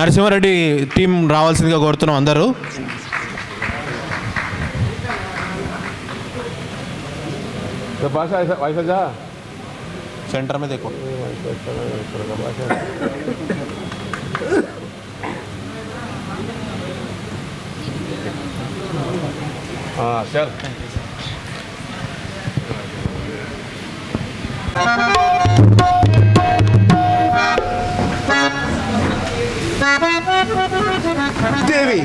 Narasimha Reddy team రావాల్సిందిగా కోరుతున్నాం అందరూ. सेंटर में देखो हाँ चल దేవి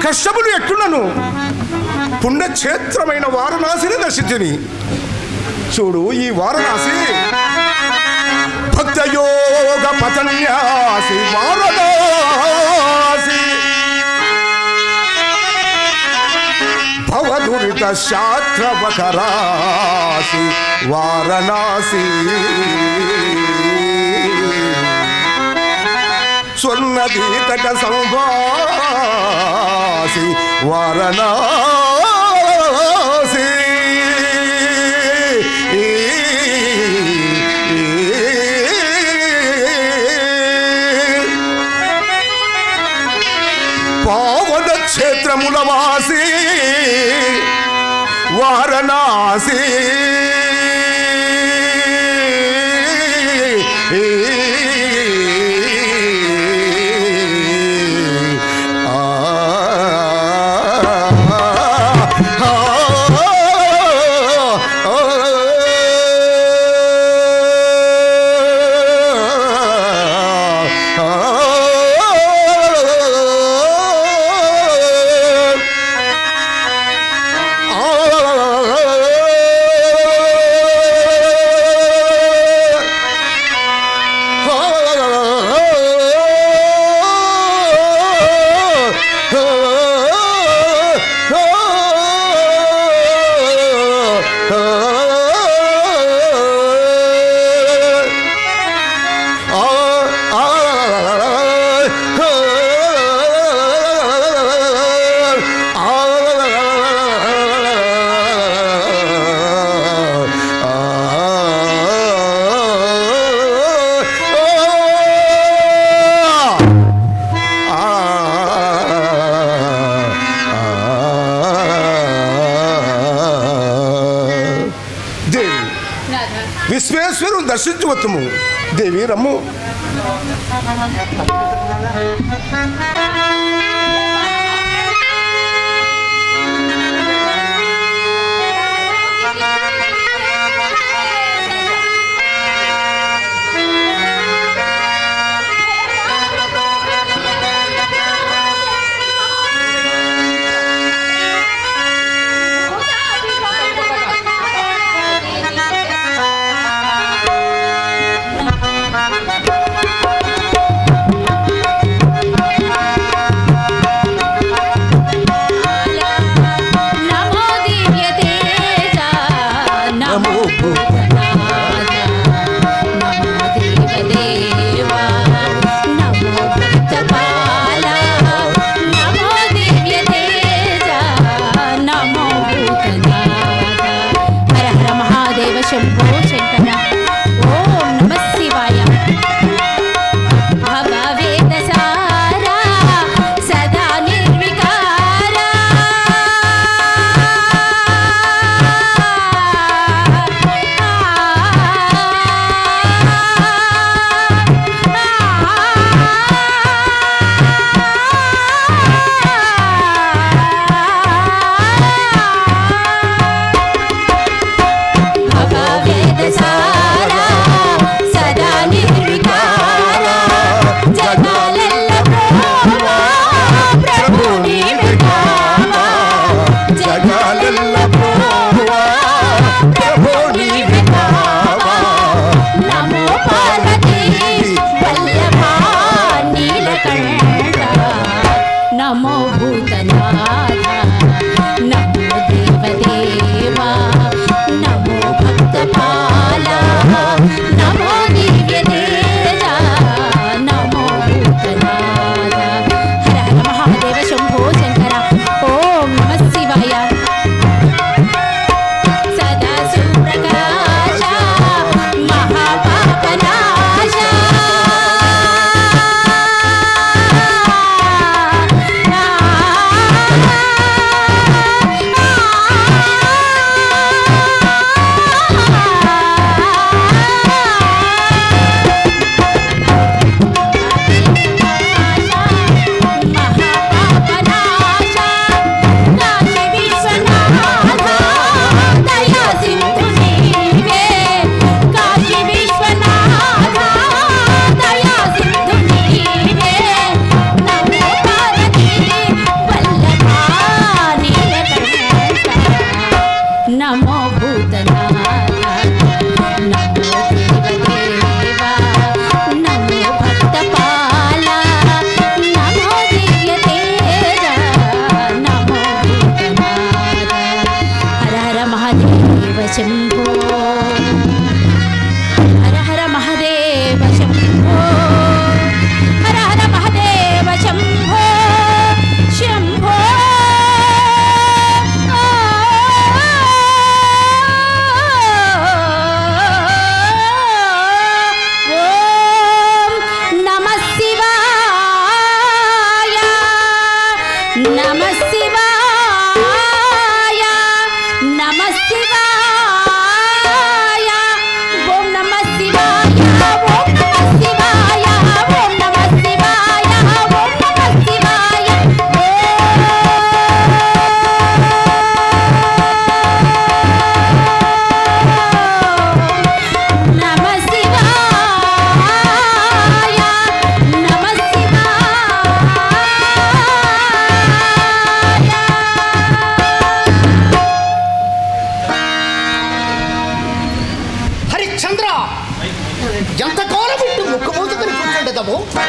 కష్టములు ఎట్టున్నాను పుణ్యక్షేత్రమైన వారణాసిని దర్శించిని. చూడు ఈ వారణాసి భక్తయోగ పతన్యాసి వారణాసి భవదురిత శాస్త్రవకరాసి వారణాసి స్వర్ణదీతక సంభాసి వారణాసి పావన క్షేత్రముల వాసి వారణాసి విశ్వేశ్వరుని దర్శించవచ్చుము. దేవి రమ్ము. Bhagavad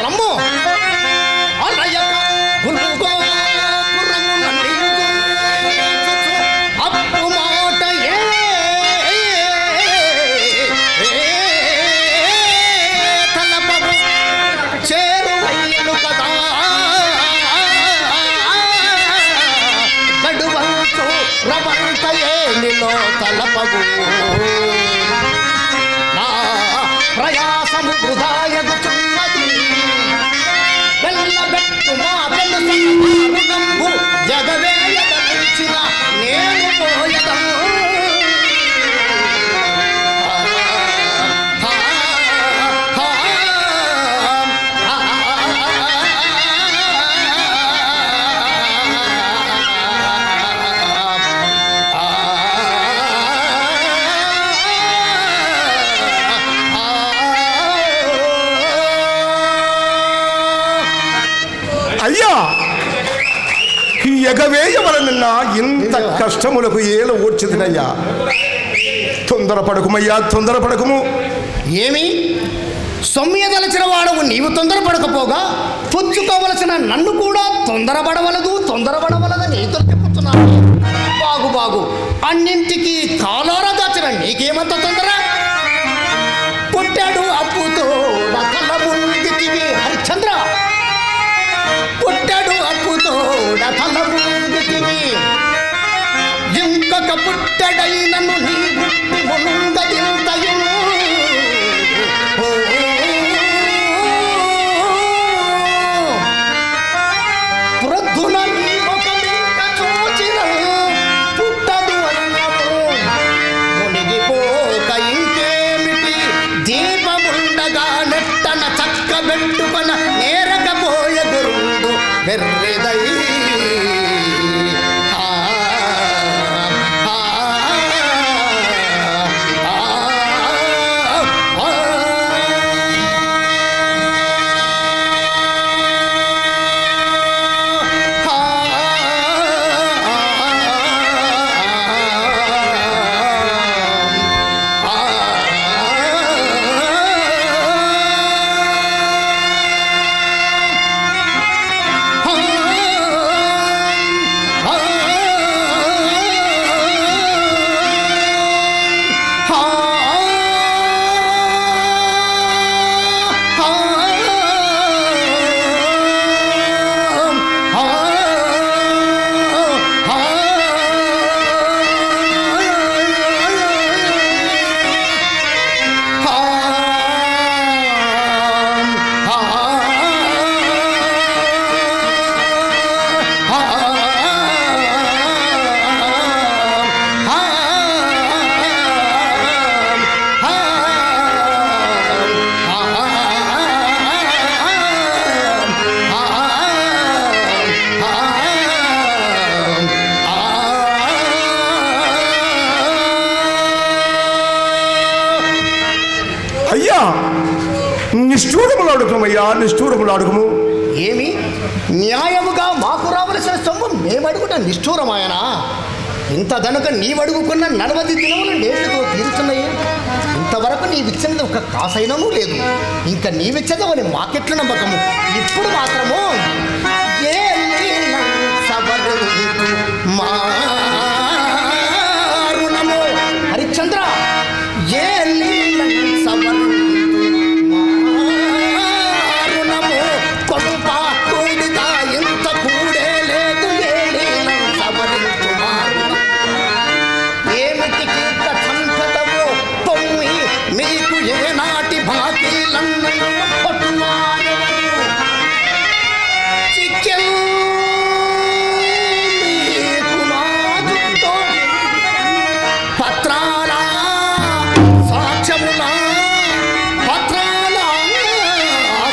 రమ్ము అలయక గుల్లుగో పురము నందించు అప్పు మాట తలపము చేరువయ్యను కదా గడువంచు రవంతయే నిలో తలపగు నా ప్రయాసము వృధాయగుచున్నది వెళ్ళబెట్టు మా తెలుసు జగవేయదలిచిన నేను పోయదము అయ్యా ఎగవేయవలనన్నా ఇంత కష్టములకు ఏల ఓడ్చిదినయ్యా. తొందరపడకుమయ్యా, తొందరపడకుము. ఏమి సొమ్మియదలచిన వాడవు నీవు తొందరపడకపోగా పుచ్చుకోవలసిన నన్ను కూడా తొందరపడవలదని నీతో చెప్పుతున్నాను. బాగు బాగు అన్నింటికీ కాలారా దాచిన నీకేమంత తొందర? పుట్టాడు అప్పుతో కల ముంగితివి హరిశ్చంద్ర, పుట్టాడు అప్పుతో కల ముంగితివి ఇంకొక పుట్టడైనను నీ పుట్టి మునుంగదింతయు ప్రొద్దున నీ ముఖమింక చూచిన పుట్టదు అన్నము మునిగిపోక ఇంకేమిటి దీపముండగా నెట్టన చక్కబెట్టుకొన నేరకపోయ గురుండు వెర్రెదై అయ్యా నిష్ఠూరములాడుకమయ్యా, నిష్ఠూరములాడుకము. ఏమి న్యాయముగా మాకు రావలసిన సొమ్ము మేమడుగుట నిష్ఠూరమాయనా? ఇంత దనుక నీవడుగుకున్న 40 దినములు నేటితో తీరుతున్నాయి. ఇంతవరకు నీవిచ్చినది ఒక కాసైనము లేదు. ఇంకా నీవిచ్చదవని మాకెట్లు నమ్మకము? ఇప్పుడు మాత్రము ఏ మారుణము హరిశ్చంద్ర, ఏ మారుణము కొంప కూడిదా ఇంత కూడే లేదు. ఏ లీలం సవరించు మారుణ ఏమిటి కీర్త సంపదవు పొమ్మి మీకు ఏనాటి బాకీలన్నను కొట్టువారెవరు చిక్కెల్ మీకు నాదుతో పత్రాల సాక్ష్యముల పత్రాల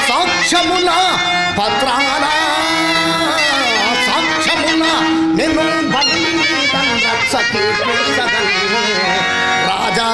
సాక్ష్యముల పత్రాల సాక్ష్యముల నేను బలిదం రక్షకి పిలిచగలను రాజా.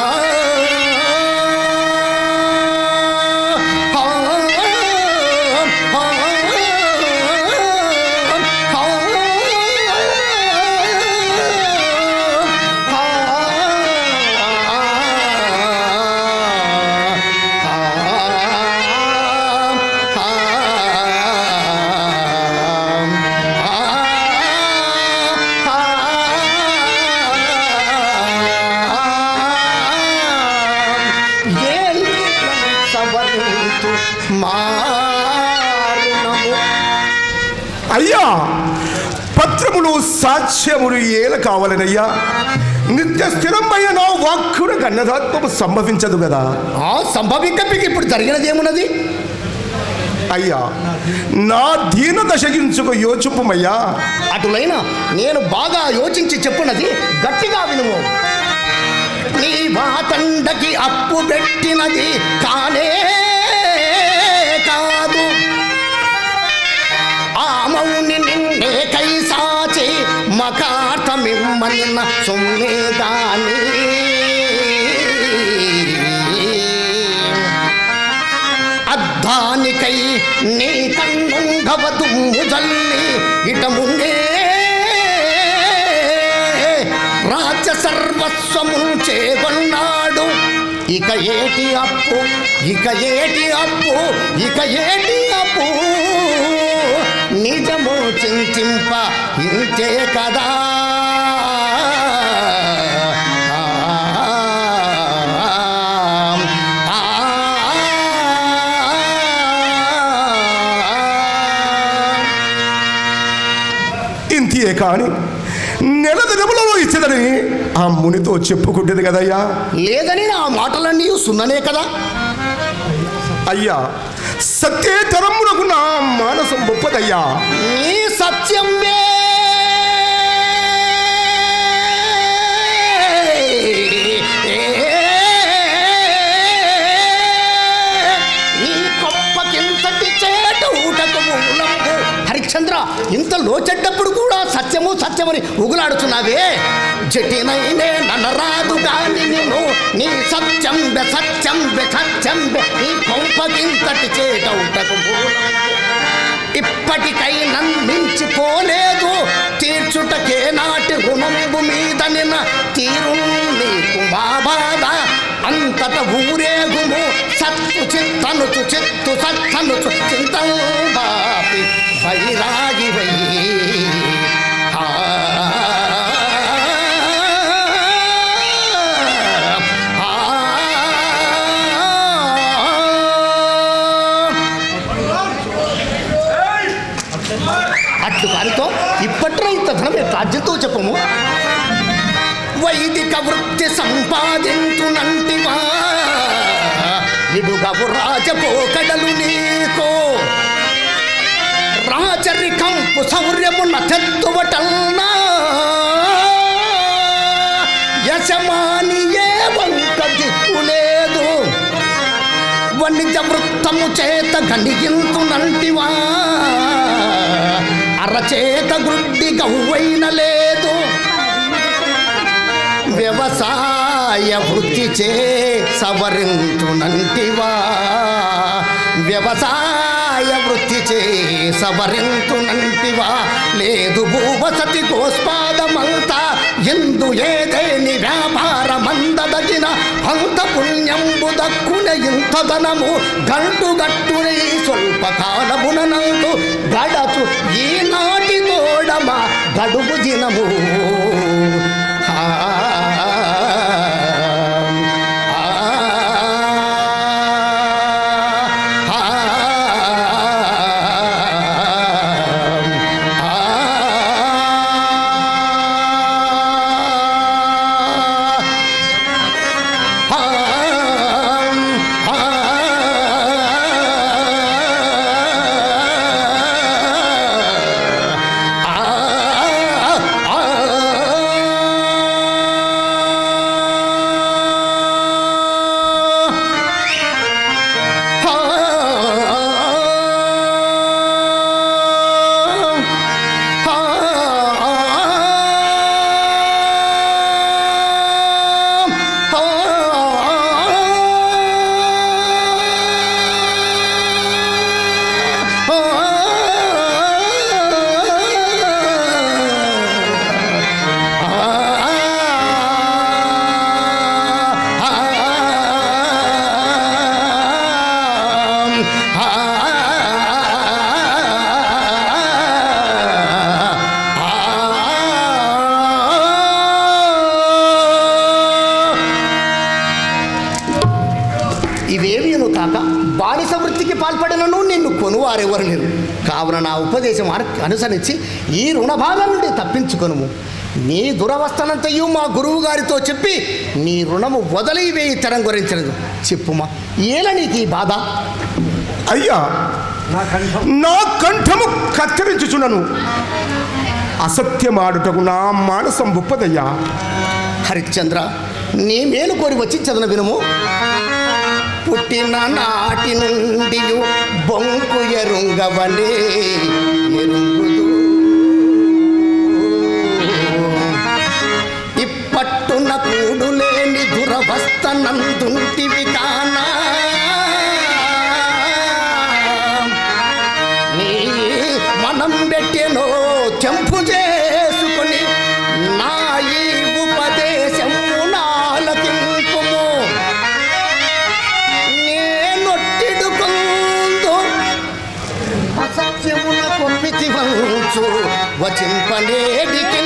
అయ్యా పత్రములు సాక్ష్యములు ఏల కావాలనయ్యా. నిత్య స్థిరమైన నా వాక్కును గన్నదాత్మము సంభవించదు కదా. సంభవించక ఇప్పుడు జరిగినదేమున్నది? అయ్యా నా దీన దశగించుకు యోచింపుమయ్యా. అటులైనా నేను బాగా యోచించి చెప్పున్నది గట్టిగా వినుము. నీ వాతండకి అప్పు పెట్టినది కానే కాదు, ఆ మౌని నిన్నే కైసాచి మకార్థమిమ్మనిన సొమ్మే గాని. అద్దానికై నీ కన్నుంగవదు ముజల్లి ఇట ముందే రాజ్య సర్వస్వము చేకొన్నాడు. ఇక ఏటి అప్పు, ఇక ఏటి అప్పు, ఇక ఏటి అప్పు, నిజము చింతింప ఇంతే కదా. ఇంతే కాని నెల దినములలో ఇచ్చేదని ఆ మునితో చెప్పుకుంటుంది కదయ్యా. లేదని నా మాటలన్నీ సున్ననే కదా. అయ్యా సత్యేతరమునకు నా మానసం గొప్పదయ్యా. నీ సత్యమే నీ గొప్పకింతటి చేటూటకు మూలంబు. హరిశ్చంద్ర, ఇంత లోచెడ్డప్పుడు కూడా సత్యము సత్యమని ఉగులాడుతున్నావే. జటినైనే నన్నరాదు గాని నిన్ను నీ సత్యం బె సత్యం బె సత్యం బె నీ కొంపకింతటి చేటూటకు మూలంబు. ఇప్పటికై నన్మించిపోలేదు తీర్చుటకే నాటి రుణంబు మీద నిన్న తీరు నీకు మా బాధ. అంతట ఊరేగుము సత్తు చిత్తనుచు చిత్తు సత్తనుచు చింతం బాపి వైరాగి వై. అట్లు కానితో ఇప్పట్లో ఇంత ధనం రాజ్యంతో చెప్పము. వైదిక వృత్తి సంపాదించునంటివా ఇడుగవు రాజపోకడలు నీకో. రాజరికంపు శౌర్యమున తెత్తువటల్నా యజమానియే వంక దిక్కులేదు. వణిజ వృత్తము చేత గణిగింతునంటివా అరచేత గుడ్డి గవ్వైన లేదు. వ్యవసాయ వృత్తి చే సవరింతునంటివా, వ్యవసాయ వృత్తి చే సవరింతునంటివా. లేదు భూవసతి గోస్పాదమంతా ఎందు ఏదేని వ్యాపారమందదగిన అంత పుణ్యంబు దక్కునే ఇంత ధనము గంటుగట్టునే స్వల్ప కాలమునందు గడచు ఈనాటి తోడమా గడుపు దినము. కావున నా ఉపదేశం అనుసరించి ఈ రుణబాధ నుండి తప్పించుకొనుము. నీ దురవస్థనంతయు మా గురువు గారితో చెప్పి నీ రుణము వదిలివేయి తరం గురించినది చెప్పుమా, ఏల నీకు ఈ బాధ? అయ్యా, నా కంఠము కత్తిరించుచున్నను. అసత్యమాడుటకు నా మానసం బుప్పదయ్యా. హరిశ్చంద్ర, నీ మేలు కోరి వచ్చి చదన వినుము. పుట్టిన నాటి నుండి బొంకు ఎరుంగవనే ఎరుంగుదు, ఇప్పట్టున కూడులేని దురవస్థ నందుంటివి కానా. నీ మనం పెట్టెనో చెంపు చేసుకొని నా ఈ ఉపదేశము నాలకింపుము. నేనొట్టిడుకుందు అసత్యమున కొమ్మితి వంచు వచింపనేడికి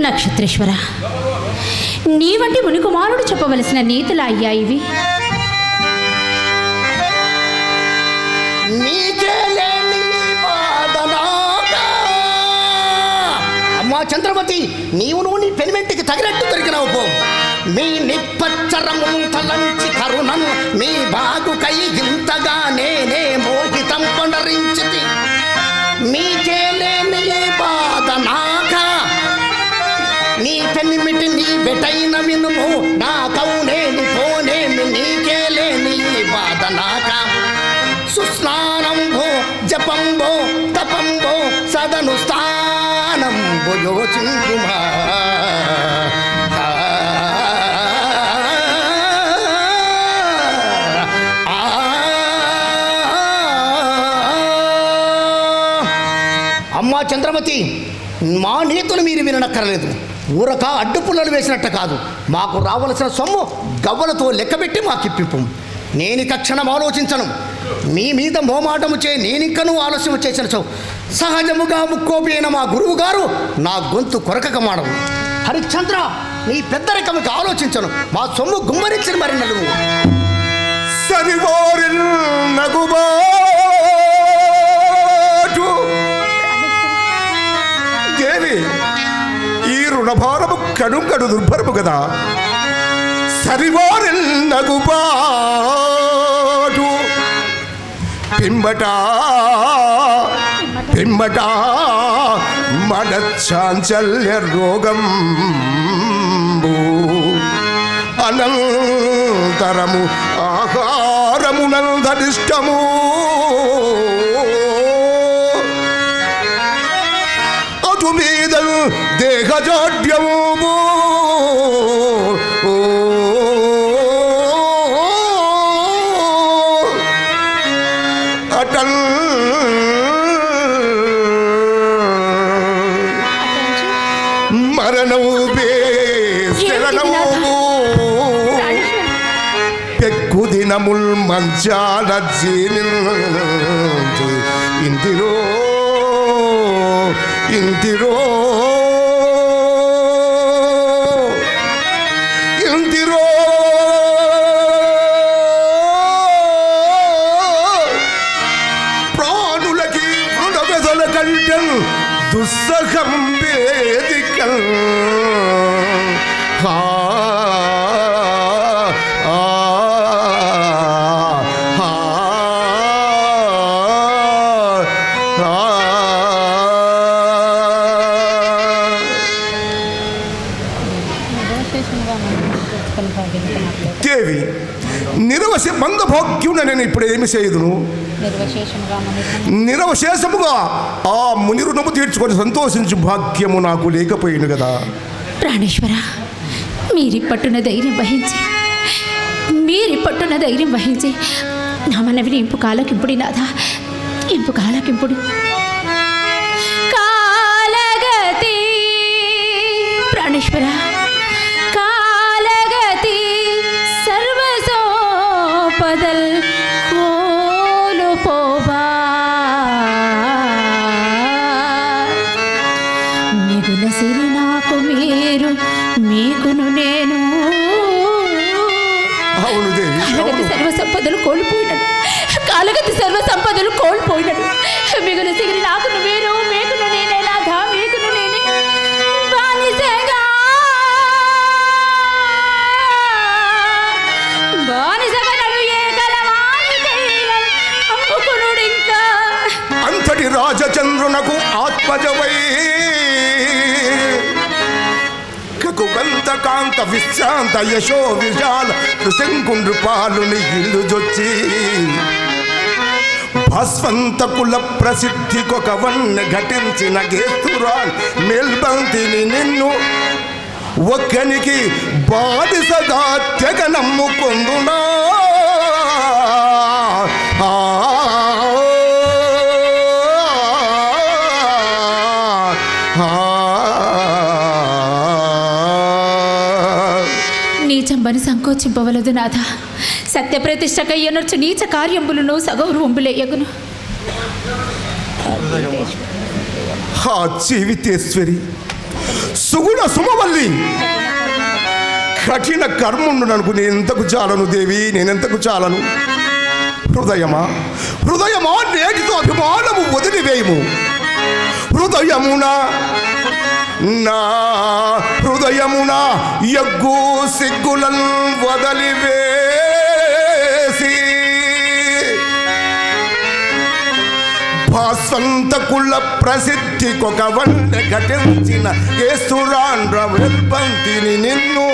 నక్షత్రేశ్వర, నీ వంటి మునికుమారుడు చెప్పవలసిన నీతులు అయ్యా ఇవి. అమ్మా చంద్రమతి, నీవును నీ పెనిమెంటికి తగినట్టు దొరికినావు పో. మీ నిప్పచ్చరము తలంచి కరుణను మీ బాగుకై ఇంతగా నేనే మోహితం పొండరించితి. మీకేలేని బాధ నాకా, నీ పెనిమిటి నీ బెటైన వినుము. నా కౌనేని పోనేమి నీకేలేని బాధ నాకా. సుస్నానంబో జపంబో తపంబో సదను స్థానంబో యోచించుమా. అమ్మా చంద్రమతి, మా నీతులు మీరు విననక్కర్లేదు. ఊరక అడ్డుపుల్లలు వేసినట్టు కాదు. మాకు రావలసిన సొమ్ము గవ్వలతో లెక్కబెట్టి మాకిప్పిప్పు. నేను తక్షణం ఆలోచించను. మీ మీద మోమాటము చే నేనింకనూ ఆలస్యం చేసిన సహజముగా ముక్కోపోయిన మా గురువు గారు నా గొంతు కొరకక మాడవు. హరిశ్చంద్ర, నీ పెద్దరికముకి ఆలోచించను. మా సొమ్ము గుమ్మరించిన మరి నలువు. సరివారిల్ నగుబాటు దేవి, ఈ రుణభారము కడుంకడు దుర్భరము కదా. సరివారిల్ నగుబాటు పిమ్మట పిమ్మట మనశ్చాంచల్య రోగం అనంతరము ఆహారమునందరిష్టము అటు మీద దేహజాడ్యము అటల్ మరణము శరణము పెక్కు దినముల్ మంచాల జీనించు ఇందిరో ఇందిరో ఇందిరో ప్రాణులకి మృణ వెదల కంటెల్ దుస్సహం వేదికల్ దేవి నిరవశ మందభాగ్యున నేను ఇప్పుడు ఏమి చేయుదును? నిరవశేషముగా ఆ ముని రుణము తీర్చుకొని సంతోషించు భాగ్యము నాకు లేకపోయింది కదా. ప్రాణేశ్వర, మీరి పట్టున ధైర్యం వహించి నా మనవిని ఇంపు కాలకింపుడి నాథ, ఇంపు కాలకింపుడు. కాలగతి ప్రాణేశ్వర, కాలగతి సర్వసోపదల్ కోలుపోవా మిగుల సిరి నాకు మీరు, మీకును నేను. అవును దేవి, కాలగతి సర్వ సంపదలు కోల్పోయినడు. మిగుల సిరి నాకును మీరు, మీకును నేనే నాథా, మీకును నేనే. బానిసగా నడు ఏకలవాని దైవం అమ్ముకునుడింకా. అంతటి రాజచంద్రునకు ఆత్మజవై కకుబంత కాంత విశ్రాంత యశో విశాల శంకుండ్రు పాలుని ఇల్లు జొచ్చి భస్వంత కుల ప్రసిద్ధికొక వన్నె ఘటించిన గేస్తురాల్ మేల్బంతిని నిన్ను ఒక్కనికి బానిసగా తెగ నమ్ముకుందునా. నీచంబని సంకోచింపవలదు నాథ. సత్యప్రతిష్టకయ్యనొచ్చు నీచ కార్యంబులను సగౌరవంబులేయగును. ఆ జీవితేశ్వరి సుగుణ సుమవల్లి కఠిన కర్ముండు ననుకు నేనెంతకు చాలను దేవి, నేనెంతకు చాలను. హృదయమా నేటితో అభిమానము వదిలివేయము. నా హృదయమున యగ్గు సిగ్గులను వదలివేసి భాస్వంత కుల ప్రసిద్ధికొక వన్నె ఘటించిన కేస్తురాండ్ర వెల్బంతిని నిన్ను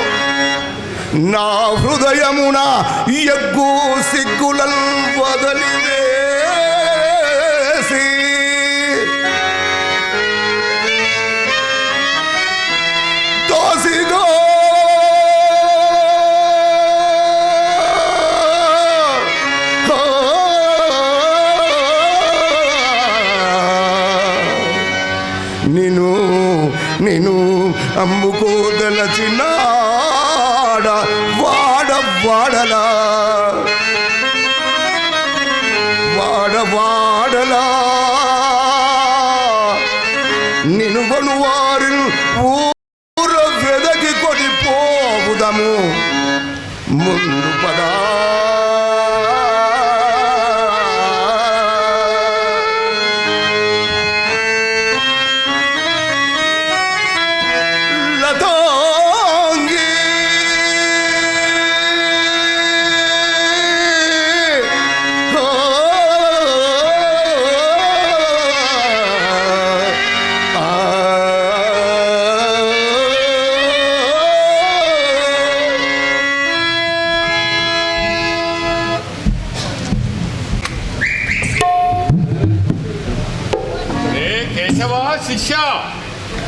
నా హృదయమున యగ్గు సిగ్గులను వదలివేసి దోసిగో నిన్ను అమ్ముకోదలచినాడ వాడలా నిన్ను వనువారి ఊర వెదకి కొనిపోవుదము ముందు పదా. శిష్య,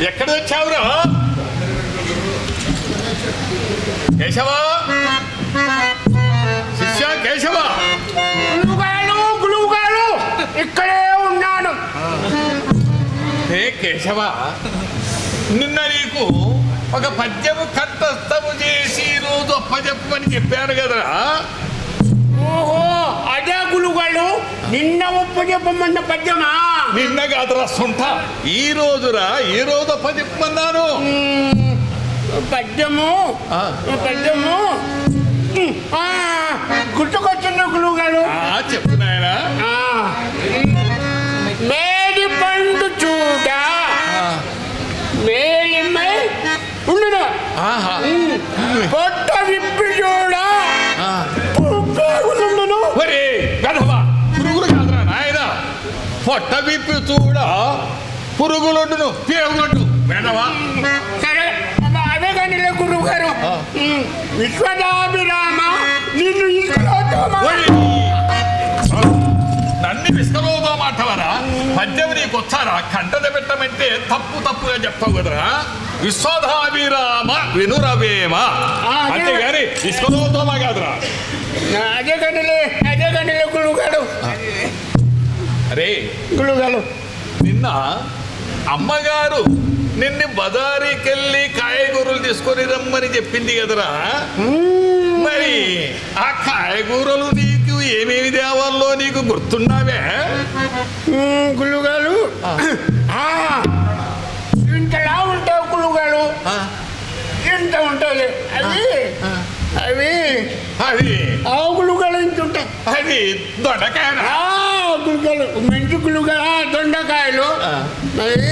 ఎక్కడ వచ్చావురా? కేశవా, శిష్య కేశవ. గురువుగారు ఇక్కడే ఉన్నాను. హే కేశవ, నిన్న నీకు ఒక పద్యము కంఠస్థము చేసి రోజు అప్పచెప్పమని చెప్పాను కదరా. ఓహో, అదే గురువుగారు నిన్న ఒప్పచెప్పమన్న పద్యమా? నిన్న కాదురా సొంట, ఈ రోజురా, ఈ రోజు అప్పచెప్పమన్నాను. పద్యము గుర్తుకొచ్చింది గురువుగారు. చెప్తున్నాయనా? మేడి పండు చూడ పొట్ట విప్పి చూడ ఒరే వెధవా, పురుగులు కాదురా నాయన. పొట్ట విప్పి చూడ పురుగులొడ్డును పేగులొడ్డు వెధవా. సరే అదే కానీ గురువు గారు. విశ్వదాభిరామ నిన్ను ఒరే, నన్ను విసుకలోగా మాటవరా? పద్యం నీకు వచ్చారా? కంటద పెట్టమంటే తప్పుగా చెప్తావు కదరా. విశ్వధాభిరామ వినురవేమ అంతేగాని విసుకలోతోమా కాదురా. అదే గనిలే గురువు గారు. అరే గురువు గారు, నిన్న అమ్మగారు నిన్ను బజారీకెళ్ళి కాయగూరలు తీసుకొని రమ్మని చెప్పింది కదరా. మరి ఆ కాయగూరలు నీకు ఏమేమి దేవాలో నీకు గుర్తున్నావే? గురువు గారు ఇంతలా ఉంటావు గురువు గారు. ఇంత ఉంటుంది అవి గులుగలు ఇంత ఉంటాయి. అది దొండకాయ గులుగలు, మంచి గులుగలు, దొండకాయలు. మరి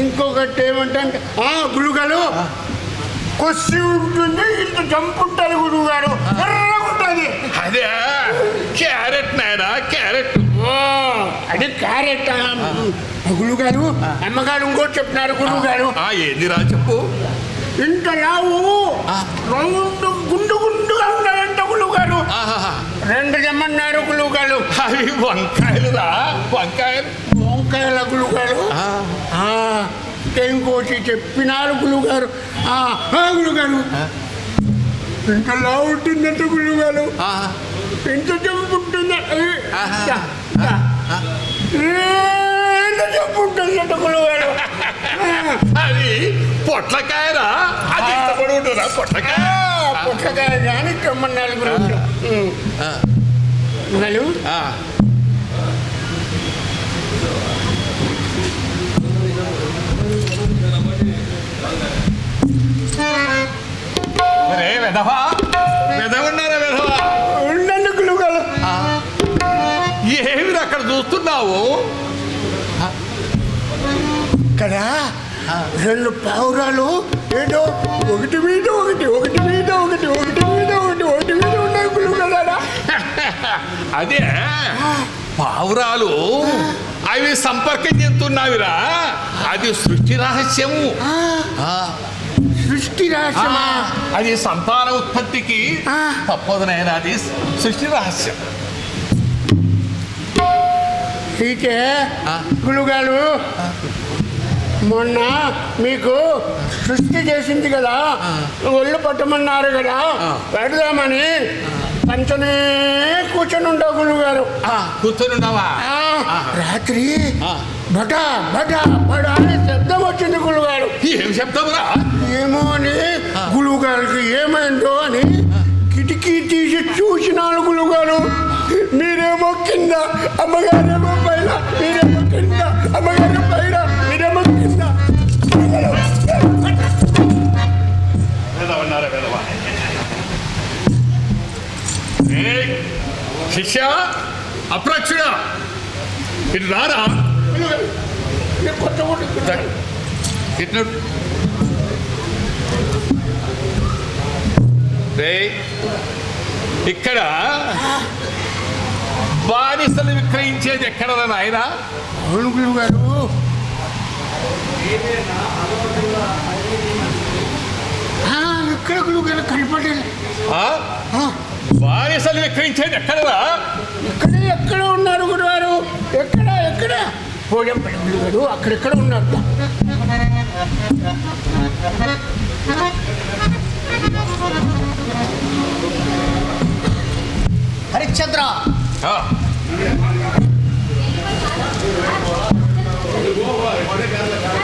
ఇంకొకటి ఏమంటే గులుగలు కొస్సి ఉంటుంది, ఇంత జంపు ఉంటుంది గురువు గారు. ఎర్రగుంటుంది. అదే క్యారెట్ నాయనా, క్యారెట్. అది క్యారెట్ గురువు గారు. అమ్మగారు ఇంకోటి చెప్తున్నారు గురువు గారు. ఏందిరా చెప్పు. ఇంత లావు రెండు గుండుగా ఉన్నాయంట గురువు గారు. 2 తెమ్మన్నారు గురువు గారు. అవి వంకాయలురా, వంకాయల గురువు గారు. ఇంకోటి చెప్పినారు గురువు గారు. గురువు గారు ఇంత లావు ఉంటుందంట గురువు గారు. ఇంత జంపు ఉంటుంది, ఎంత జంపు ఉంటుందంట గురువు గారు. అది పొట్లకాయరా. అది ఇష్టపడి ఉంటుందా పొట్లకాయ కానీ తెమ్మన్నారు గురువు గారు. వెదవన్నారా వెధవా? ఉండండి గురువు గారు. ఏమిరా అక్కడ చూస్తున్నావు? ఇక్కడ 2 పావురాలు ఏదో ఒకటి మీద ఒకటి ఉన్నాయి గురువు గారు. అదే పావురాలు అవి సంపర్కం చెందుతున్నావిరా. అది సృష్టి రహస్యము. సృష్టి రహస్యమా? అది సంతాన ఉత్పత్తికి తప్పదు నాయన. అది సృష్టి రహస్యం. అయితే గురుగారు మొన్న మీకు సృష్టి చేసింది కదా, ఒళ్ళు పట్టమన్నారు కదా, పెడదామని పంచనే కూర్చొని ఉండవు గురుగారు. కూర్చొని ఉండవా? రాత్రి బటా బటా బడా అని శబ్దం వచ్చింది గురుగారు. ఏం శబ్దమురా? ఏమో అని గురువు గారికి ఏమైందో అని కిటికీ తీసి చూసినాను గురుగారు. మీరేమో కింద, అమ్మగారేమో పైన. మీరేమో కింద, అమ్మగారు పైన. మీరేమో కింద. శిష్య అప్రక్షుడ, ఇటు రారా. ఇటు ఇక్కడ బానిసలు విక్రయించేది ఎక్కడ నాయన? అవును గురువు గారు. ఇక్కడ గురువు గారు కనపడలేదు. బానిసలు విక్రయించేది ఎక్కడరా? ఎక్కడ ఉన్నారు గురువారు? ఎక్కడ పోయంపడి గురువు గారు అక్కడెక్కడ ఉన్నారు. హరిశ్చంద్ర,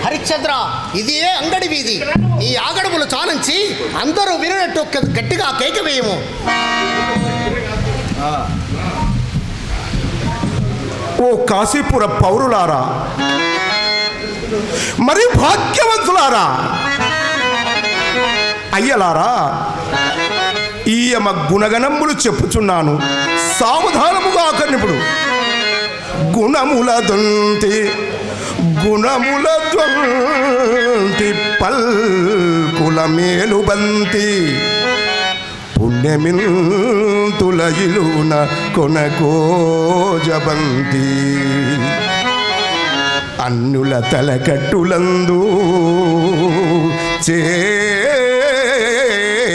హరిశ్చంద్ర, ఇది ఏ అంగడి వీధి? ఈ ఆగడములు చాలించి అందరూ వినట్టు గట్టిగా కేక వేయము. ఓ కాశీపుర పౌరులారా, మరి భాగ్యవంతులారా, అయ్యలారా, ఈయమ గుణగణములు చెప్పుచున్నాను, సావధానముగా కనిపుడు. గుణముల దొంతి గుణముల ద్వంతి పల్కుల మేలుబంతి పుణ్యమింతుల ఇలున కొనకోజబంతి అన్నుల తలకట్టులందు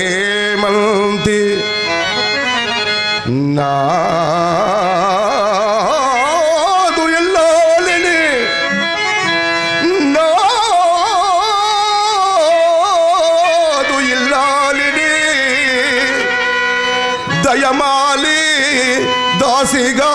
చేమంతి నాదు ఎల్లాలిని నాదు ఇల్లాలిని దయమాలి దాసిగా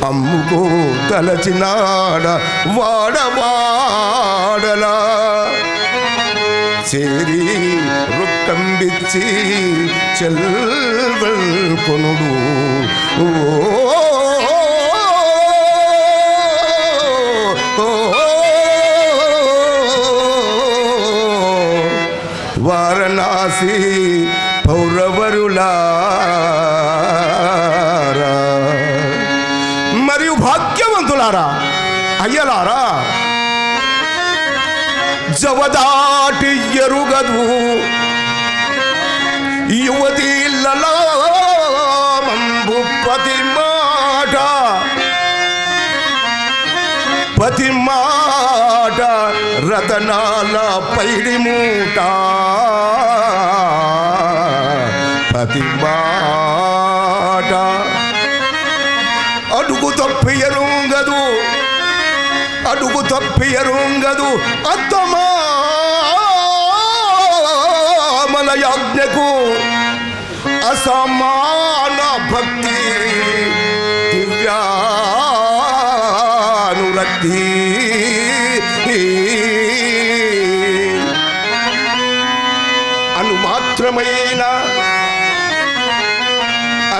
అమ్ముకో తలచినాడ వాడవాడలా చేరి రుక్కంబిచ్చి చెల్వల్ కొనుడు వారణాసి పౌరవరులారా మరియు భాగ్యవంతులారా అయ్యలారా జవదాటి ఎరుగదు యువతీలమంబు పతి మాట రతనాల పైడి మూట పతి మాట అడుగు తప్పి ఎరుంగదు అత్తమామల యాజ్ఞకు అసమాన భక్తి దివ్యానురక్తి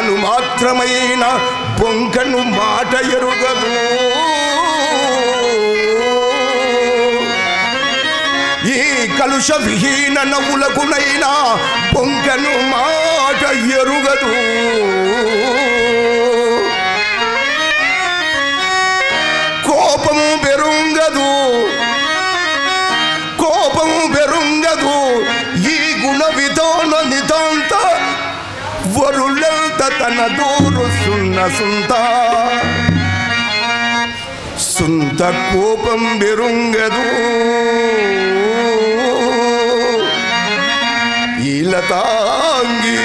అనుమాత్రమైన బొంకను మాట ఎరుగదు ఈ కలుష విహీన నవ్వులకునైనా బొంకను మాట ఎరుగదు కోపము బెరుంగదు ఈ గుణ విధాన నితాంత వరులంత తన దూరు సుంత కోపం బెరుంగదు ఈ లతాంగి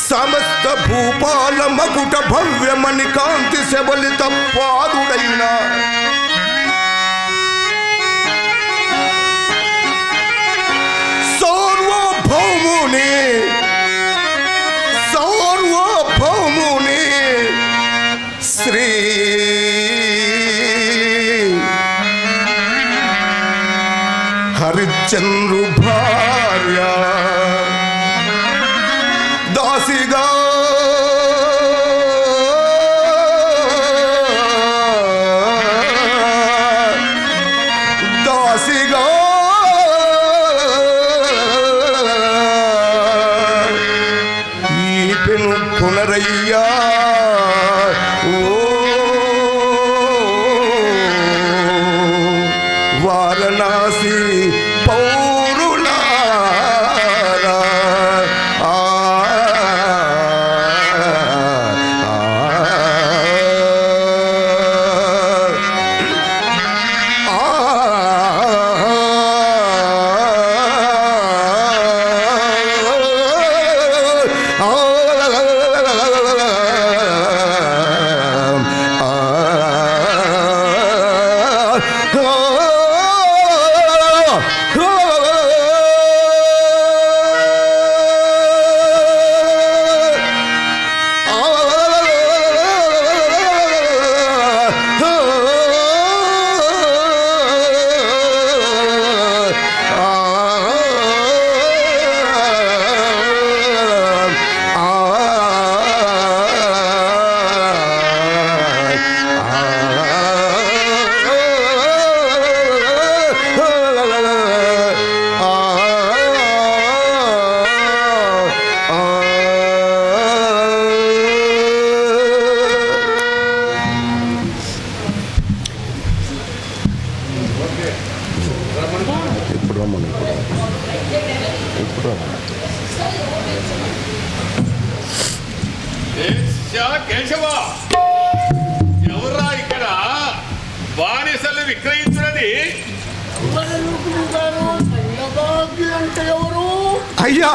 సమస్త భూపాల మకుట భవ్యమణి కాంతి శబలిత పాదుడైన సార్వభౌముని శ్రీ హరిశ్చంద్రు భార్య దాసిగా పునరయ్యా వారణాసి పౌరులారా కేశవ, ఎవరా ఇక్కడ బానిసలు విక్రయించున్నది? అంటే ఎవరు? అయ్యా,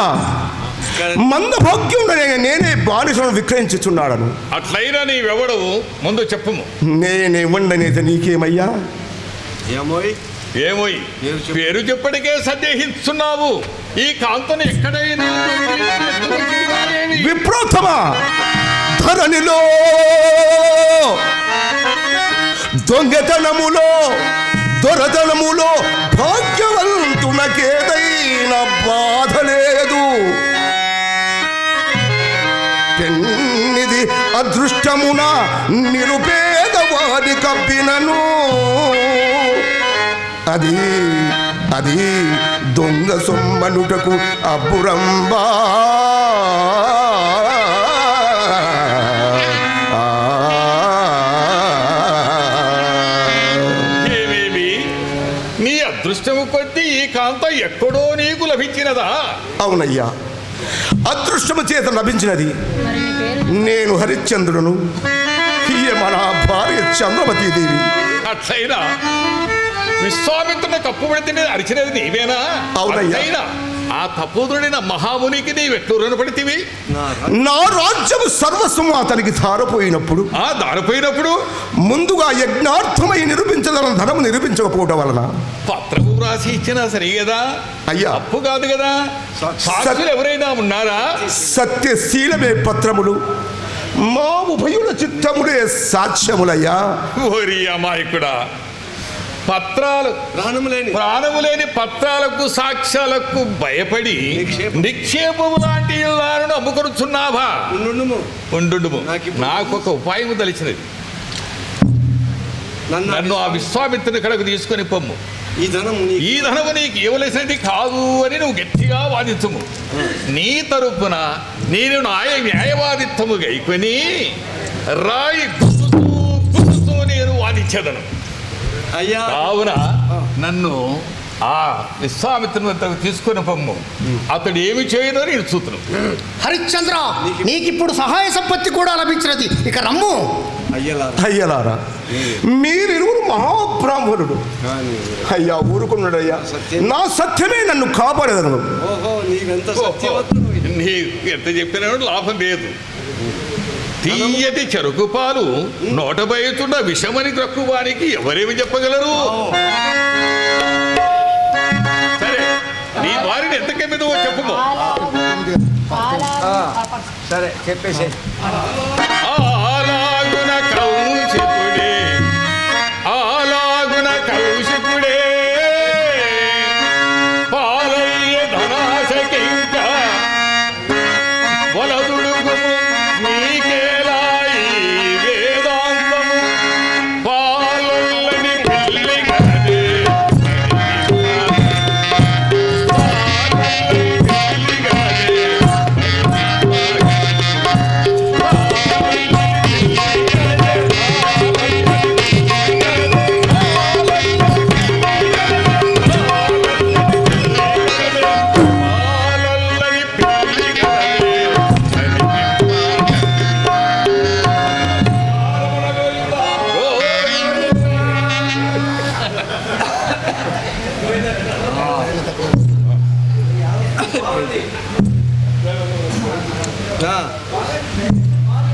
మందభాగ్యం నేనే బానిసను విక్రయించుచున్నాడను. అట్లయినా నీవెవడవు ముందు చెప్పుము. నేనేమండనేది నీకేమయ్యా? ఏమోయ్, పేరు చెప్పటికే సందేహిస్తున్నావు. ఈ కాంతను ఎక్కడైనా విప్రోత్తమా, ధరణిలో దొంగతనములో దొరతనములో భాగ్యవంతునకేదైనా బాధ లేదు. పెన్నిది అదృష్టమున నిరుపేదవాడి కప్పినను అది అది దొంగ సొమ్మనుటకు అబ్బురంబా. ఏమేమి నీ అదృష్టము కొద్దీ ఈ కాంత ఎక్కడో నీకు లభించినదా? అవునయ్యా, అదృష్టము చేత లభించినది. నేను హరిశ్చంద్రుడును, మన భార్య చంద్రమతీదేవి. అట్లయినా విశ్వామిత్రుని కప్పుబడితే అరిచినది నీవేనా? అవునయ్యా. అట్లయినా ఆ తపోదుడైన మహామునికి నీవెట్లు రుణపడితివి? నా రాజ్యము సర్వస్వము అతనికి ధారపోయినప్పుడు దారిపోయినప్పుడు ముందుగా యజ్ఞార్థమై నిరూపించదన్న ధనము నిరూపించకపోవడం వలన పత్రము రాసి ఇచ్చినా సరే కదా అయ్యా, అప్పు కాదు కదా. సాక్షులు ఎవరైనా ఉన్నారా? సత్యశీలమే పత్రములు, మా ఉభయుల చిత్తములే సాక్ష్యములయ్యా. ఓరి అమాయకుడా, పత్రాలు ప్రాణము లేని పత్రాలకు సాక్ష్యాలకు భయపడి నిక్షేపము లాంటి ఇల్లాలను అమ్ముకొనుచున్నావా? ఉండుము, నాకు ఒక ఉపాయం తెలిసినది. నన్ను ఆ విశ్వామిత్రుని కడకు తీసుకొని పొమ్ము. ఈ ధనము నీకు ఇవ్వలేసినది కాదు అని నువ్వు గట్టిగా వాదించుము. నీ తరపున నేను న్యాయవాదిత్వము గైకొని రాయి గుర్తుతూ నేను వాదించేదను. కావున నన్ను ఆ విశ్వామిత్రుని వద్దకు తీసుకొని పొమ్ము. అతడు ఏమి చేయను నేను చూతును. హరిశ్చంద్ర, నీకిప్పుడు సహాయ సంపత్తి కూడా లభించినది. ఇక రమ్ము. అయ్యలారా, మీరిరువురు మహాబ్రాహ్మణుడు. అయ్యా, ఊరుకున్నాడయ్యా, నా సత్యమే నన్ను కాపాడేదను. నీకు ఎంత చెప్పినా లాభం లేదు. తీయటి చెరుకు పాలు నోట బయచున్న విషమని గ్రక్కువానికి ఎవరేమి చెప్పగలరు? సరే, నీ వారిని ఎంత కెమ్మిదో చెప్పుమో. సరే చెప్పేసి. ఆలాగున కౌశికుడే, ఆలాగున కౌశికుడే పాలయ్య ధనాశకింక వలదుడుగు నీకేలా ఈ వేదాంతము పాలల్లని పెళ్లి గదే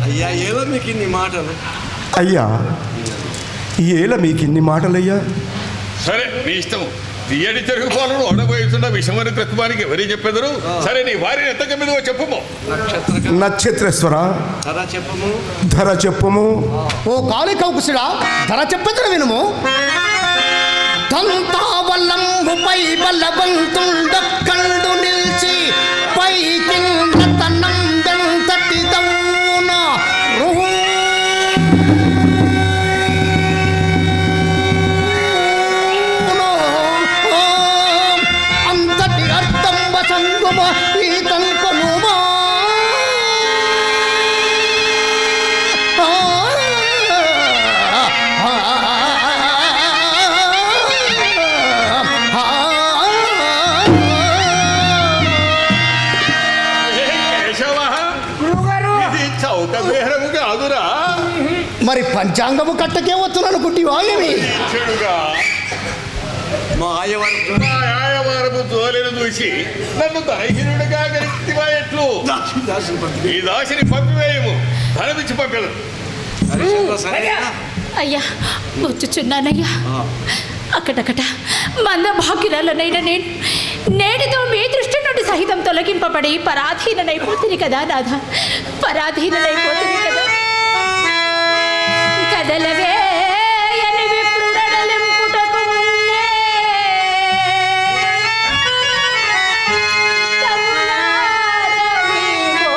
అయ్యా, ఏదో మీకు ఇన్ని మాటలు. అయ్యా, ఏలా మీకు ఇన్ని మాటలయ్యా? సరే, నీ ఇష్టము. తీయటి చెరుకు పాలను ఓడబోతున్న విషమని తత్వానికి ఎవరి చెప్పెదరు? సరే, నీ వారిని ఎంత కమ్మిదో చెప్పుము. నక్షత్రేశ్వర, ధర చెప్పుము. ఓ కాళికౌకుశుడా, ధర చెప్పెదరు వినుము. తంతా వల్లంబుపై బలవంతుండకండు నిల్చి పై కింద తన్నందంతటి దౌన రుహు అంతటి అర్థం వసంగుమ ఈ తంకనుమా మరి పంచాంగము కట్టకే వస్తున్నానుకుంటేవా ఏమి? చెడుగా మా ఆయవారు మా ఆయవారము జోలిని చూసి నన్ను ధనహీనుడిగా గెలిచివా ఎట్లు? ఈ దాసిని పంపివేయము, ధనమిచ్చి పంపలేదు. హరిశ్చంద్ర సరేనా? అయ్యా వచ్చుచున్నానయ్యా. అక్కడక్కడ మంద భాగ్యురాలనైన నేను నేటితో మీ దృష్టి నుండి సహితం తొలగింపబడి పరాధీనైపోతుంది కదా నాథ, పరాధీనైపోతుంది కదా. కదలవే అని విప్రుడలింపుటకు మున్నే తములారవివో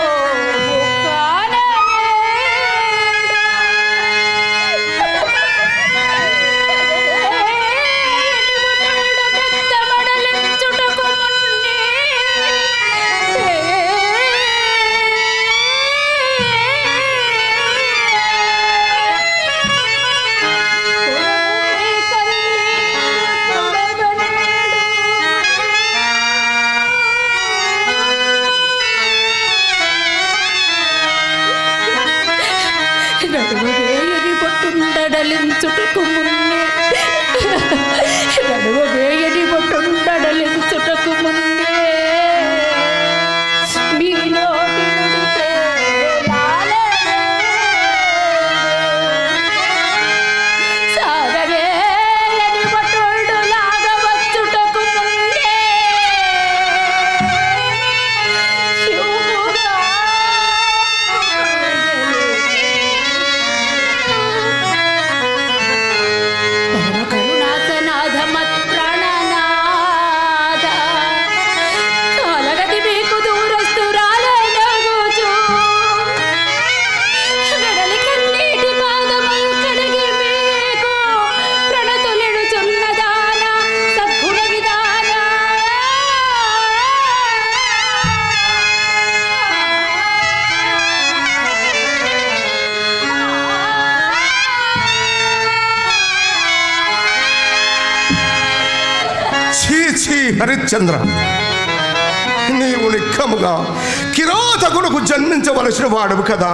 నడువవేయని బొట్టుండడలించుటకు మున్నే మీ నోటి నుడితే సాగవేయని బొట్టుండు లాగవచ్చుటకు మున్నే హరిశ్చంద్ర, నీవు నిక్కముగా కిరాతకుడుకు జన్మించవలసిన వాడవు కదా.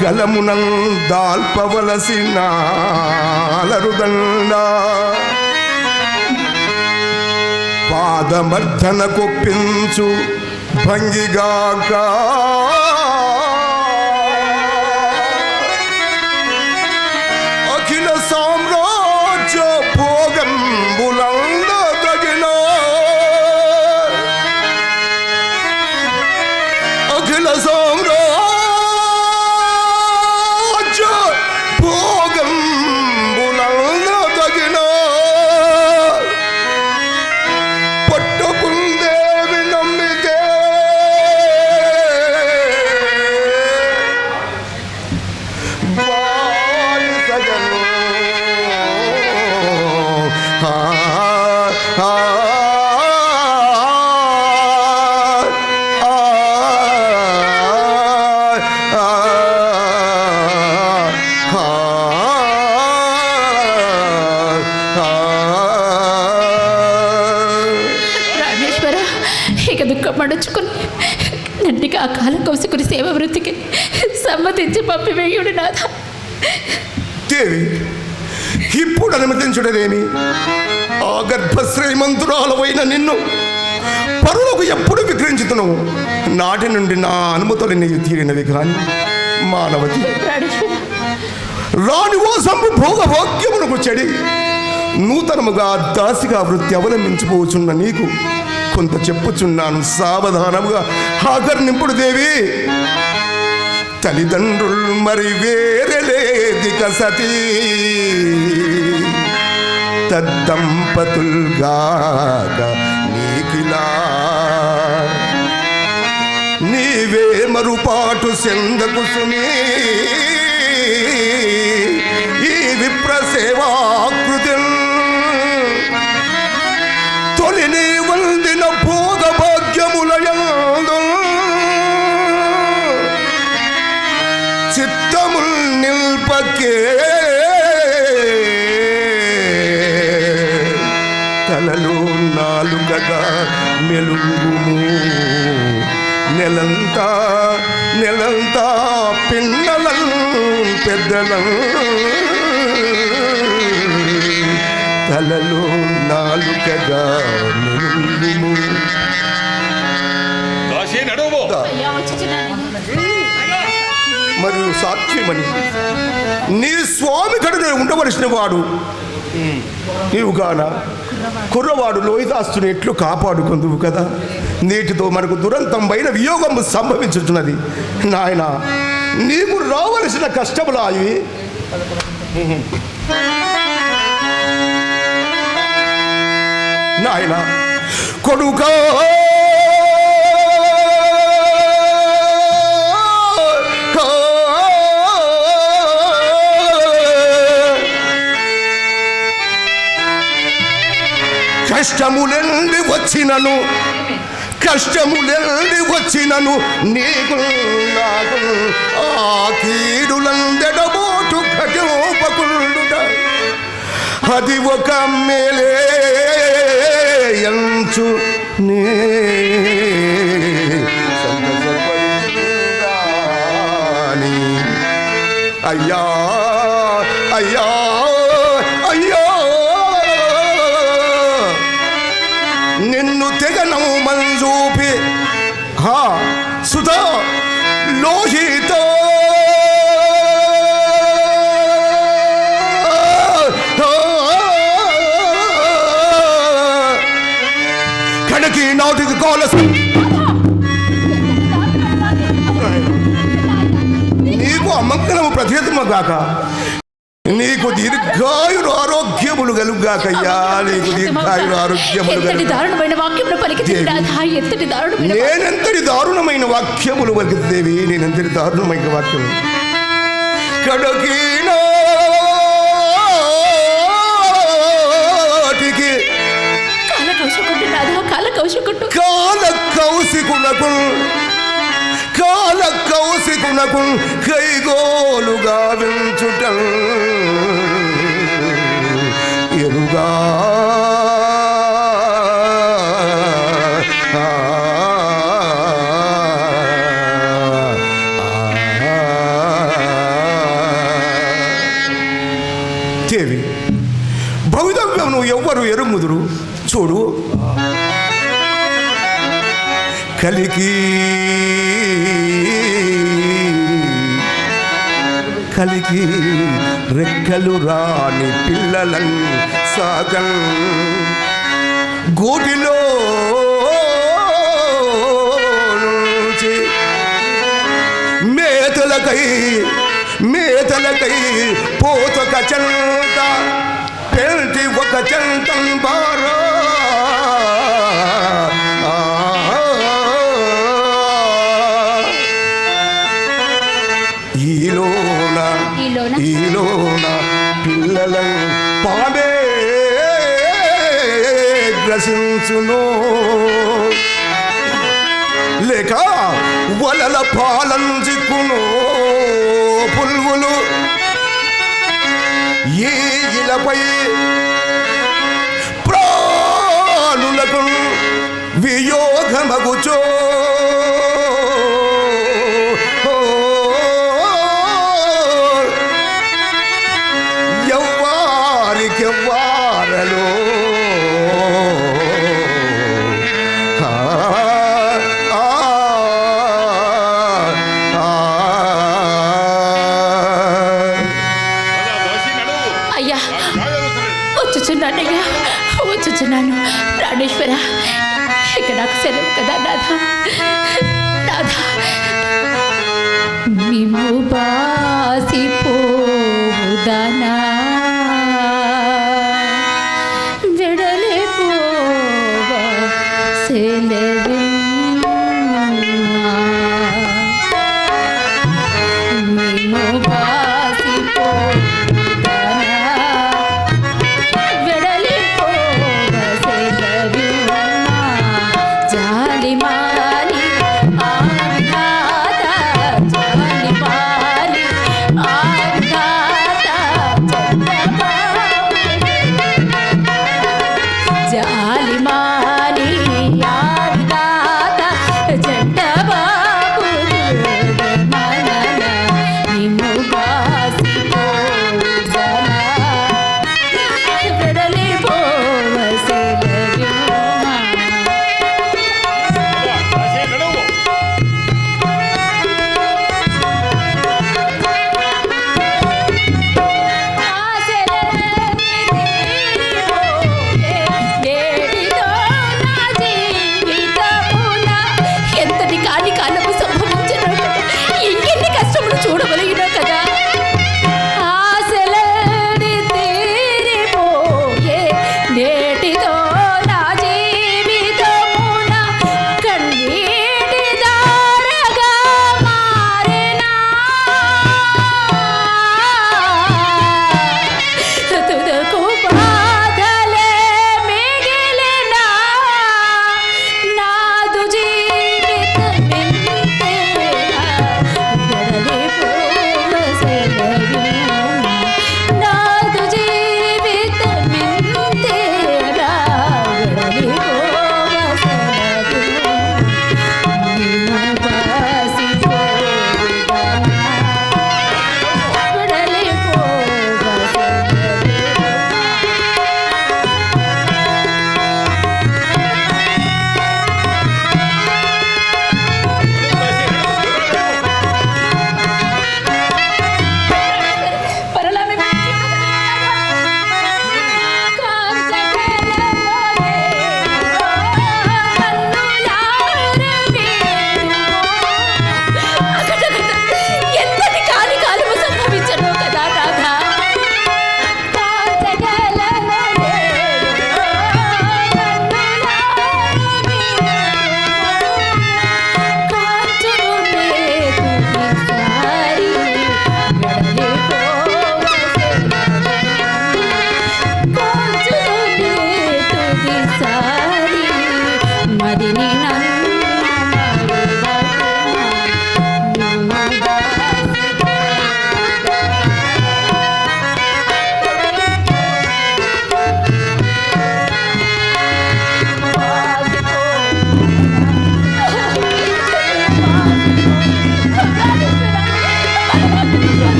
గలమునం దాల్పవలసిన అలరుదండ పాదమర్ధన కొప్పించు భంగిగాక అఖిల సామ్రాజ్య భోగంబులంద తగిన అఖిల సామ్రాజ్య భోగంబులంద తగిన పట్టుకుందేవి నమ్మితే రామేశ్వర, ఇక దుఃఖం అడుచుకుని నన్నుగా ఆ కాలం కోసుకుని సేవ వృత్తికి సమ్మతించి పంపివేయుడు నాథ. దేవి, ఇప్పుడు అనుమతించుడదేమి? ఆ గర్భశ్రీమంతురాలవైన నిన్ను పరులకు ఎప్పుడు విగ్రహించుతున్నావు? నాటి నుండి నా అనుమతులు నీవు తీరినవి కానీ మానవతి ప్రాణేశ్వర, రాణివాసంపు భోగభాగ్యమునకు చెడి నూతనముగా దాసిగా వృత్తి అవలంబించిపోచున్న నీకు కొంత చెప్పుచున్నాను, సావధానముగా ఆకర్ణింపుడు దేవి. తల్లిదండ్రులు మరి వేరలేదిక సతీ తద్దంపతుల్గాక నీకిలా నీవే మరుపాటు సెందకు సునీ ఈ విప్ర సేవాకృతి తొలి నీ వందిన భోగ భాగ్యములయందు చిత్తముల్ నిల్పకే తలలో నాలుగగా మెలుగుము నెలంతా నెలంతా పిన్నలం పెద్దలం తలలో నాలుకగా నిలువుము. దాసి నడువు. అయ్యా వచ్చుచున్నాను. మరియు సాక్షిమణి నీ స్వామి కడున ఉండవలసిన వాడు నీవుగాన కుర్రవాడు లోహితాస్తుని ఎట్లు కాపాడుకుందువు కదా. నేటితో మనకు దురంతమైన వియోగము సంభవించుతున్నది. నాయన నీకు రావలసిన కష్టములా ఇవి. నాయన కొడుకా కష్టములెండి వచ్చినను నీకు నాకు ఆ కీడులందెడబోటు ఘటోపకుండుట అది ఒక మేలే ఎంచు నీ అయ్యా అయ్యా అయ్యా నిన్ను తెగనము మంజూపి సుధా లోహిత కడకి నాటికి కాలసు నీకు అమంగళము ప్రతిహతమగాక. నీకు దీర్ఘాయుడు ఆరోగ్యములు కలుగాకయ్యా. నీకు దీర్ఘాయుడు ఆరోగ్యములు నేనెంతటి దారుణమైన వాక్యములు వలికిదేవి. నేనెంతటి దారుణమైన వాక్యములు కడకినాటికి కాల కౌశికునకు కైగోలుగా వించుట ఎరుగా దేవి భవితవ్యమును ఎవ్వరు ఎరుముదురు చూడు. కలికి రెక్కలు రాని పిల్లలం సాగం గూటిలో నుంచి మేతలకై పోతక చంత పెంటి ఒక చంతం బారా ఈలోన పిల్లలం పామే గ్రసించును లేక వలల పాలంజిక్కును పుల్వులు ఈ ఇలపై ప్రాణులకు వియోగమగుచో ఎవ్వారలో అయ్యా వచ్చుచున్నాను ప్రాణేశ్వర. ఇక నాకు సెలవు కదా నాథ. మేము బాసిపోదానా జాలిమాని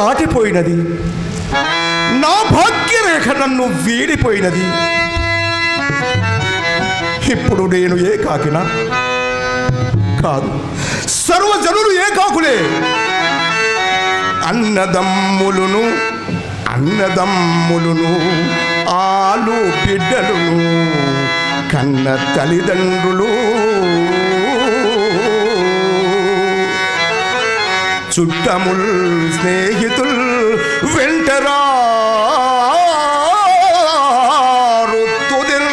దాటిపోయినది. నా భాగ్యరేఖ నన్ను వీడిపోయినది. ఇప్పుడు నేను ఏకాకినా? కాదు, సర్వజనులు ఏకాకులే. అన్నదమ్ములును ఆలు బిడ్డలును కన్న తల్లిదండ్రులు చుట్టముల్ స్నేహితుల్ వెంటరారు తుదిల్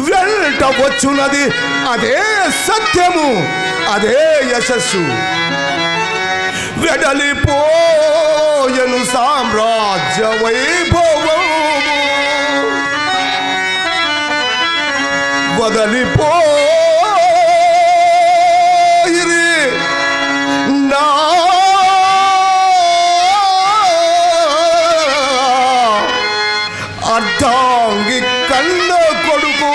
వెళ్ళవచ్చున్నది అదే సత్యము, అదే యశస్సు. వెడలిపోయను సామ్రాజ్య వైభవము, వదలిపోయిరి నా అర్ధాంగి కన్న కొడుకు.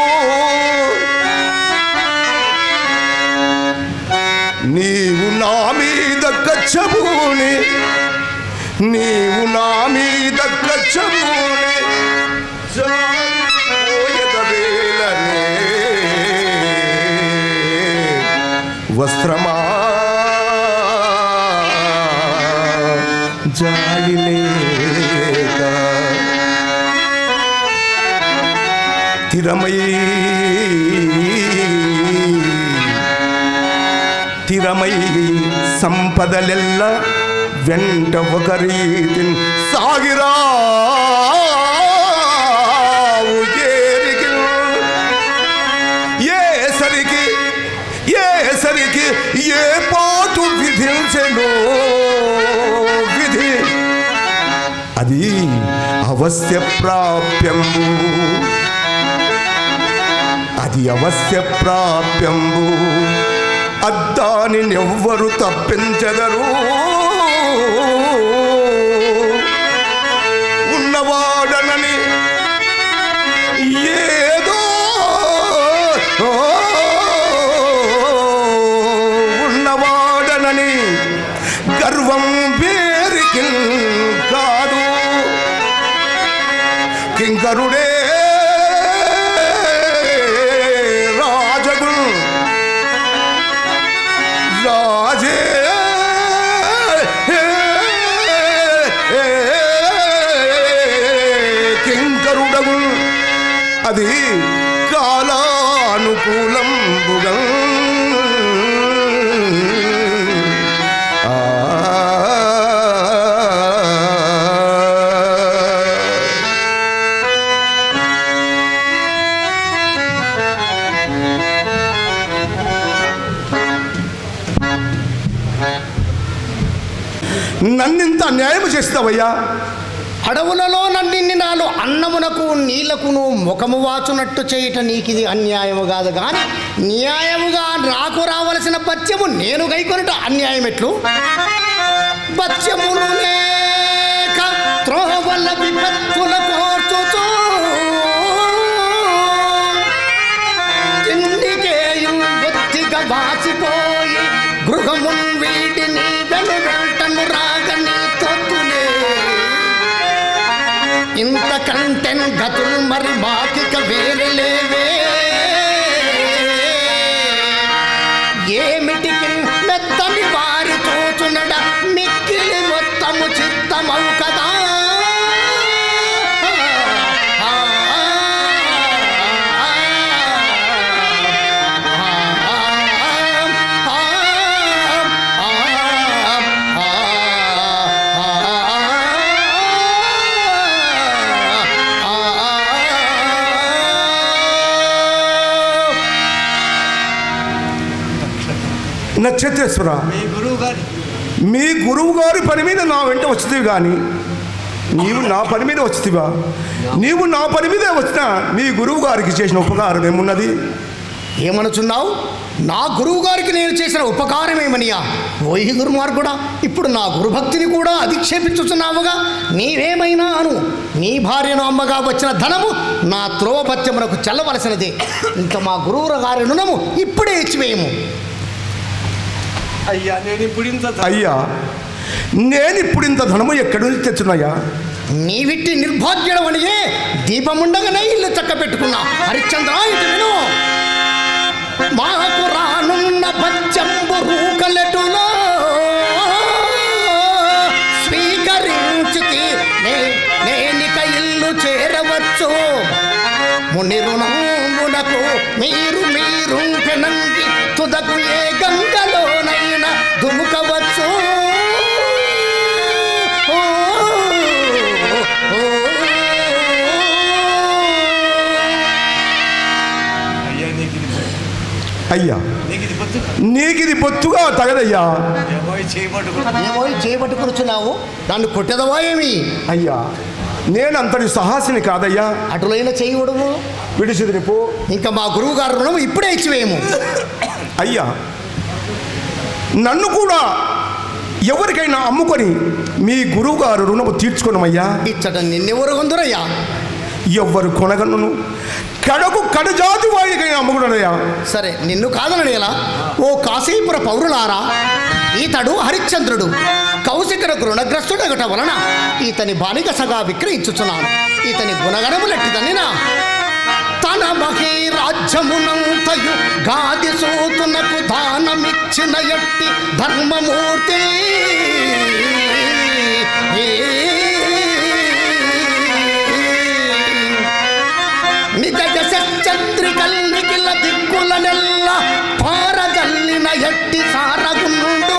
నీవు నా మీద కచ్చబూని, జారిపోయదవేళనే వస్త్రమా జాలిలేక తిరమై సంపదలెల్ల వెంట ఒక రీతిని సాగిరావు ఏసరికి ఏ పాటు విధించెను విధి. అది అవశ్య ప్రాప్యంబు, అద్దాని ఎవ్వరు తప్పించెదరు. ఉన్నవాడనని ఏదో ఉన్నవాడనని గర్వం వేరికి కాదు. కింకరుడే రాజే కింకరుడగు, అది కాలానుకూలంబుగా నన్నింత అన్యాయం చేస్తావయ్యా. అడవులలో నన్నిన్ని నాలు అన్నమునకు నీళ్లకును ముఖము వాచునట్టు చేయట నీకిది అన్యాయము కాదు కానీ న్యాయముగా నాకు రావలసిన బత్యము నేను గైకొనట అన్యాయం ఎట్లు? బత్యములు లేక త్రోవల విపత్తుల కోర్చుచూ తిండికేయం బొత్తిగా వాసిపోయి గృహమున్ వీటిని వెంటను రాగని తొత్తులే. ఇంతకంటే గతులు మరి మాకిక వేరే లేవే. ఏమిటికి మెత్తని వారి తోచునడ మిక్కిలి మొత్తము చిత్తమవు కదా. నక్షత్రేశ్వర, మీ గురువు గారి పని మీద నా వెంట వచ్చితివి కానీ నీవు నా పని మీద వచ్చితివా? నీవు నా పని మీదే వచ్చినా మీ గురువు గారికి చేసిన ఉపకారం ఏమున్నది? ఏమనుచున్నావు? నా గురువు గారికి నేను చేసిన ఉపకారం ఏమనియా? ఓహి దుర్మార్గుడా, ఇప్పుడు నా గురుభక్తిని కూడా అధిక్షేపించుచున్నావుగా. నీవేమైనా అను, నీ భార్యను అమ్మగా వచ్చిన ధనము నా త్రోవపత్యమునకు చెల్లవలసినదే. ఇంకా మా గురువు గారి రుణము ఇప్పుడే ఇచ్చివేయము. అయ్యా నేను ఇప్పుడు ఇంత అయ్యా నేను ఇప్పుడు ఇంత ధనము ఎక్కడి నుంచి తెచ్చున్నాయా? నీవిట్టి నిర్భాగ్యుడవనియే దీపముండగానే ఇల్లు చక్క పెట్టుకున్నా. హరిశ్చంద్ర ఇటు విను. మాకు రానున్న బచ్చంబు రూకలెటులో స్వీకరించి నేనిక ఇల్లు చేరవచ్చు. ముని రుణమునకు మీరుంకెనంగి తుదకు ఏ గంగలోనైనా దుముకవచ్చు. అయ్యా నీకు ఇది బొత్తుగా తగదయ్యా. ఏమో చేపట్టుకున్నావు, నన్ను కొట్టెదవా ఏమి? అయ్యా నేను అంతటి సాహసిని కాదయ్యా. అటులైన చేయకూడదు, విడిచిదిరి పో. ఇంకా మా గురువు గారు రుణం ఇప్పుడే ఇచ్చివేయము. అయ్యా నన్ను కూడా ఎవరికైనా అమ్ముకొని మీ గురువు గారు రుణము తీర్చుకోనమయ్యా. ఇచ్చట నిన్నెవరు కొందరయ్యా? ఎవ్వరు కొనగలను, కడకు కడజాతి వాడికైనా అమ్ముకున్నాడయ్యా. సరే నిన్ను కాదనని ఎలా? ఓ కాశీపుర పౌరులారా, ఈతడు హరిశ్చంద్రుడు కౌశికులకు రుణగ్రస్తుడగట వలన ఈతని బానిగసగా విక్రయించుచున్నాను. ఈతని గుణగణములెట్టిదనినా తన మహీ రాజ్యమునంతయు గాది సూతునకు దానమిచ్చిన ఎట్టి ధర్మమూర్తి చంద్రికల్లికిల దిక్కుల నెల్ల పారజల్లిన ఎట్టి సారగుండు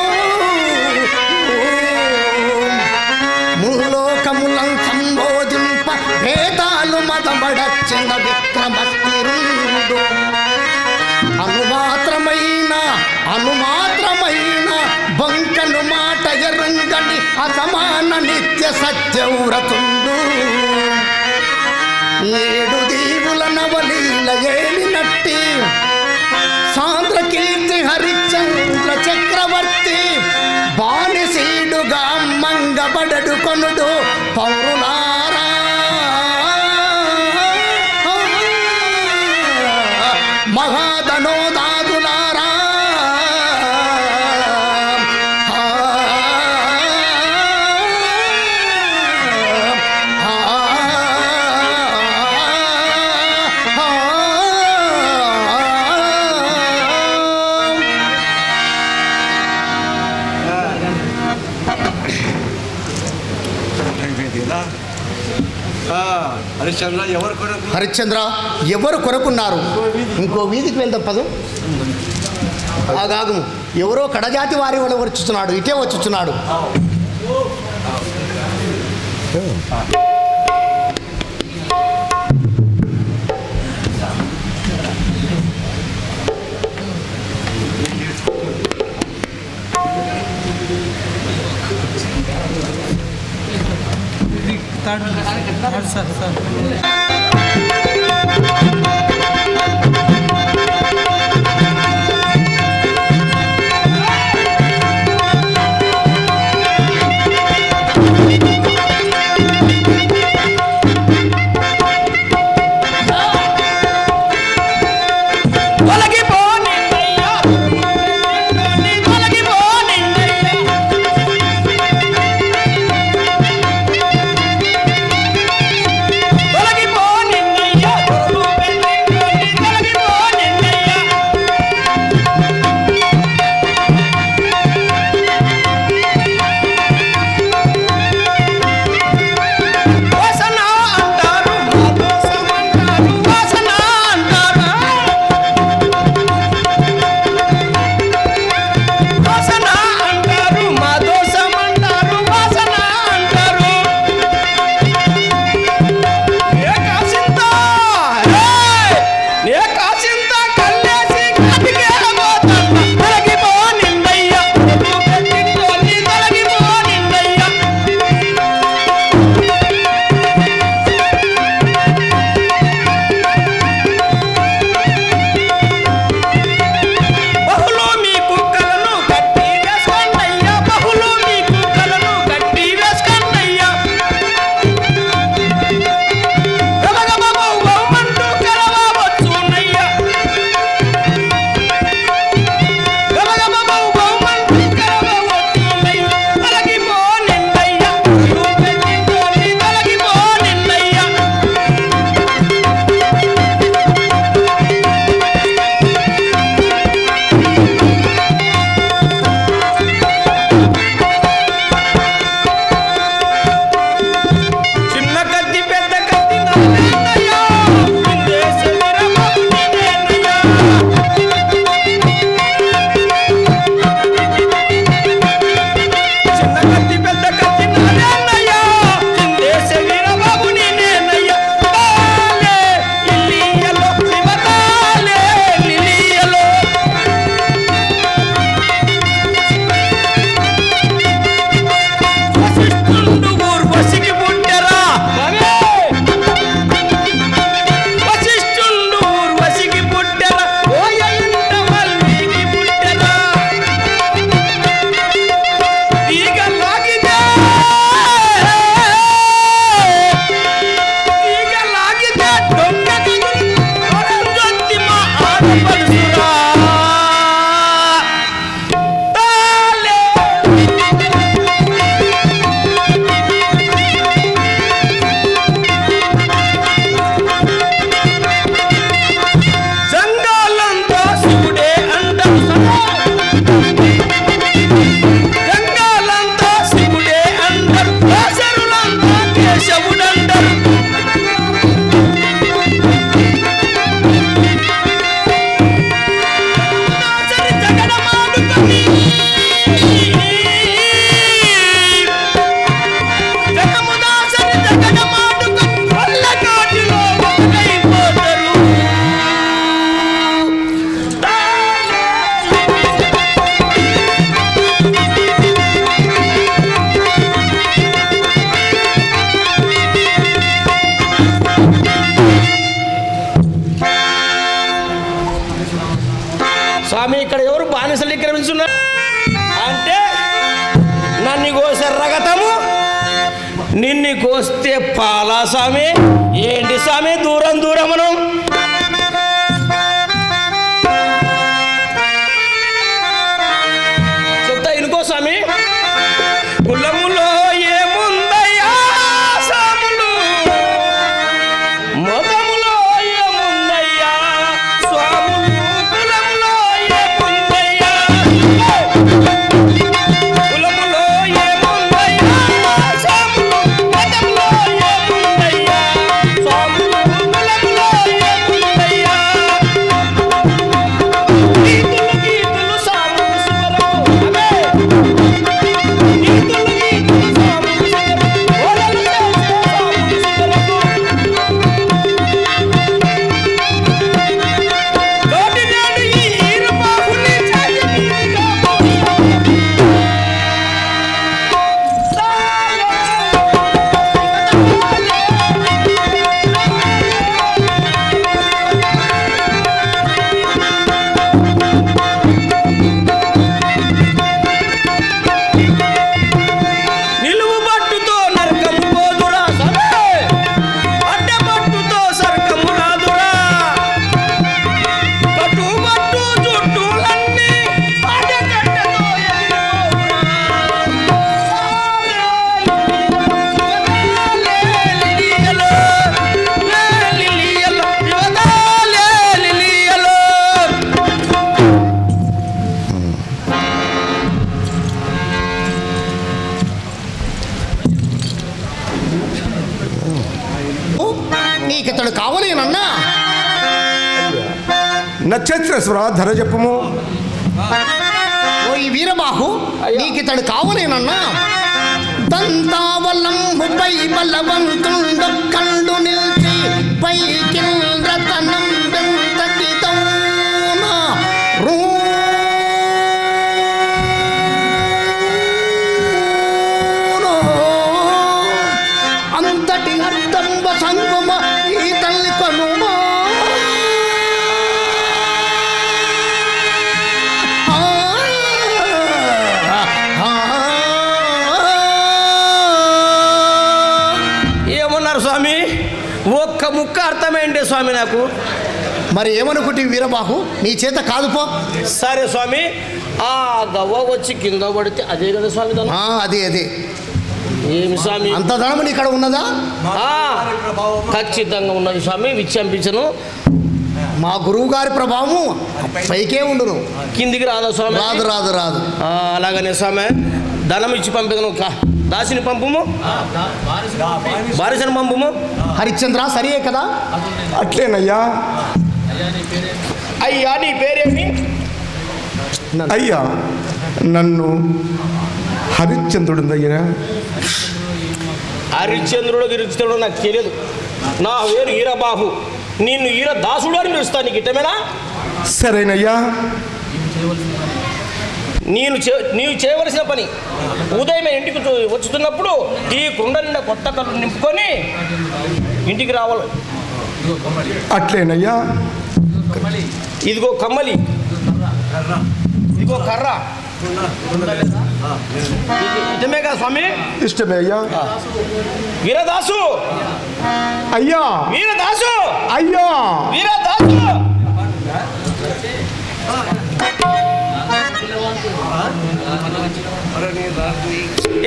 ముల్లోకములం సంబోధింప వేదాలు మదమడచ్చిన విక్రమస్థిరుండు. అనుమాత్రమైన బొంకను మాట ఎరుంగని అసమాన నిత్య సత్యవ్రతుండు. 7 దీవుల నవలీల ఏలినట్టి సాంద్రకీర్తి హరిశ్చంద్ర చక్రవర్తి బానిసీడుగా మంగబడడు కొనుడు పౌరులారా. మహాధనోదాదులారా, హరిశ్చంద్ర ఎవరు కొనుక్కున్నారు? ఇంకో వీధికి వెళ్దాం పదం. ఆగాగము, ఎవరో కడజాతి వారి వాళ్ళు వచ్చుచున్నాడు, ఇటే వచ్చుచున్నాడు. నిన్నుకొస్తే పాలా స్వామి ఏంటి స్వామి దూరం దూరమును చెప్తా ఇనుకో స్వామి కులములో ఏముందయ్యా స్వాములు మతములో ఏముందయ్యా స్వాములు కులములో ఏముందయ్యా కులములో ఏముందయ్యా స్వాములు మతములో ఏముందయ్యా స్వాములు కులములో ఏముందయ్యా గీతులు గీతులు సాములు సువరం అమే నీకితడు కావలేనన్నా నక్షత్రేశ్వర ధర చెప్పము. ఓ ఈ వీరబాహు నీకితడు కావలేనన్నా దంతావలంబుపై బలవంతుండొక్కండు నిల్చి పైకింద్రతనం వెంతటితౌన రూనో అంతటి అర్థంబ సంగమ ఈ తల్లి కనుమా ఏమన్నారు స్వామి ఒక్క ముక్క అర్థమేంటి స్వామి నాకు మరి ఏమనుకుంటే వీరబాహు నీ చేత కాదు పో. సరే స్వామి ఆ గవ్వ వచ్చి కింద పడితే అదే కదా స్వామి ధనం అదే అదే ఏమి స్వామి అంత ధనం ఇక్కడ ఉన్నదా? ఖచ్చితంగా ఉన్నది స్వామి విచ్చంపించను మా గురువు గారి ప్రభావము పైకే ఉండును, కిందికి రాదా స్వామి రాదు రాదు రాదు. అలాగనే స్వామి ధనం ఇచ్చి పంపిదను దాసిని పంపుము బారిసని పంపుము. హరిశ్చంద్ర సరియే కదా? అట్లేనయ్యా. అయ్యా నీ పేరేమి? అయ్యా నన్ను హరిశ్చంద్రుడుందయ్యా. హరిశ్చంద్రుడు గిరిచుడు నాకు తెలియదు. నా పేరు ఈరబాబు, నిన్ను ఈర దాసుడు అని పిలుస్తాను. నీకు ఇష్టమేనా? సరేనయ్యా. నీవు చేయవలసిన పని ఉదయం ఇంటికి వచ్చుతున్నప్పుడు ఈ కుండ నిండా కొత్త కళ్ళు నింపుకొని ఇంటికి రావాలి. అట్లేనయ్యా. ఇదిగో కమ్మలి, ఇదిగో కర్ర. ఇష్టమే కదా స్వామి? ఇష్టమే అయ్యా. వీరదాసు అయ్యా. వీరదాసు అయ్యా. వీరదాసు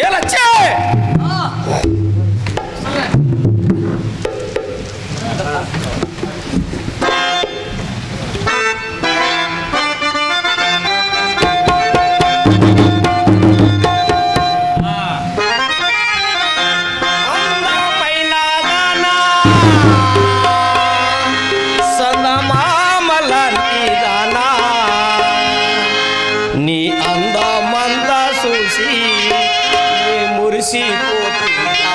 ఎలా వచ్చే నీ అందమంతా చూసి మురిసిపోతుందా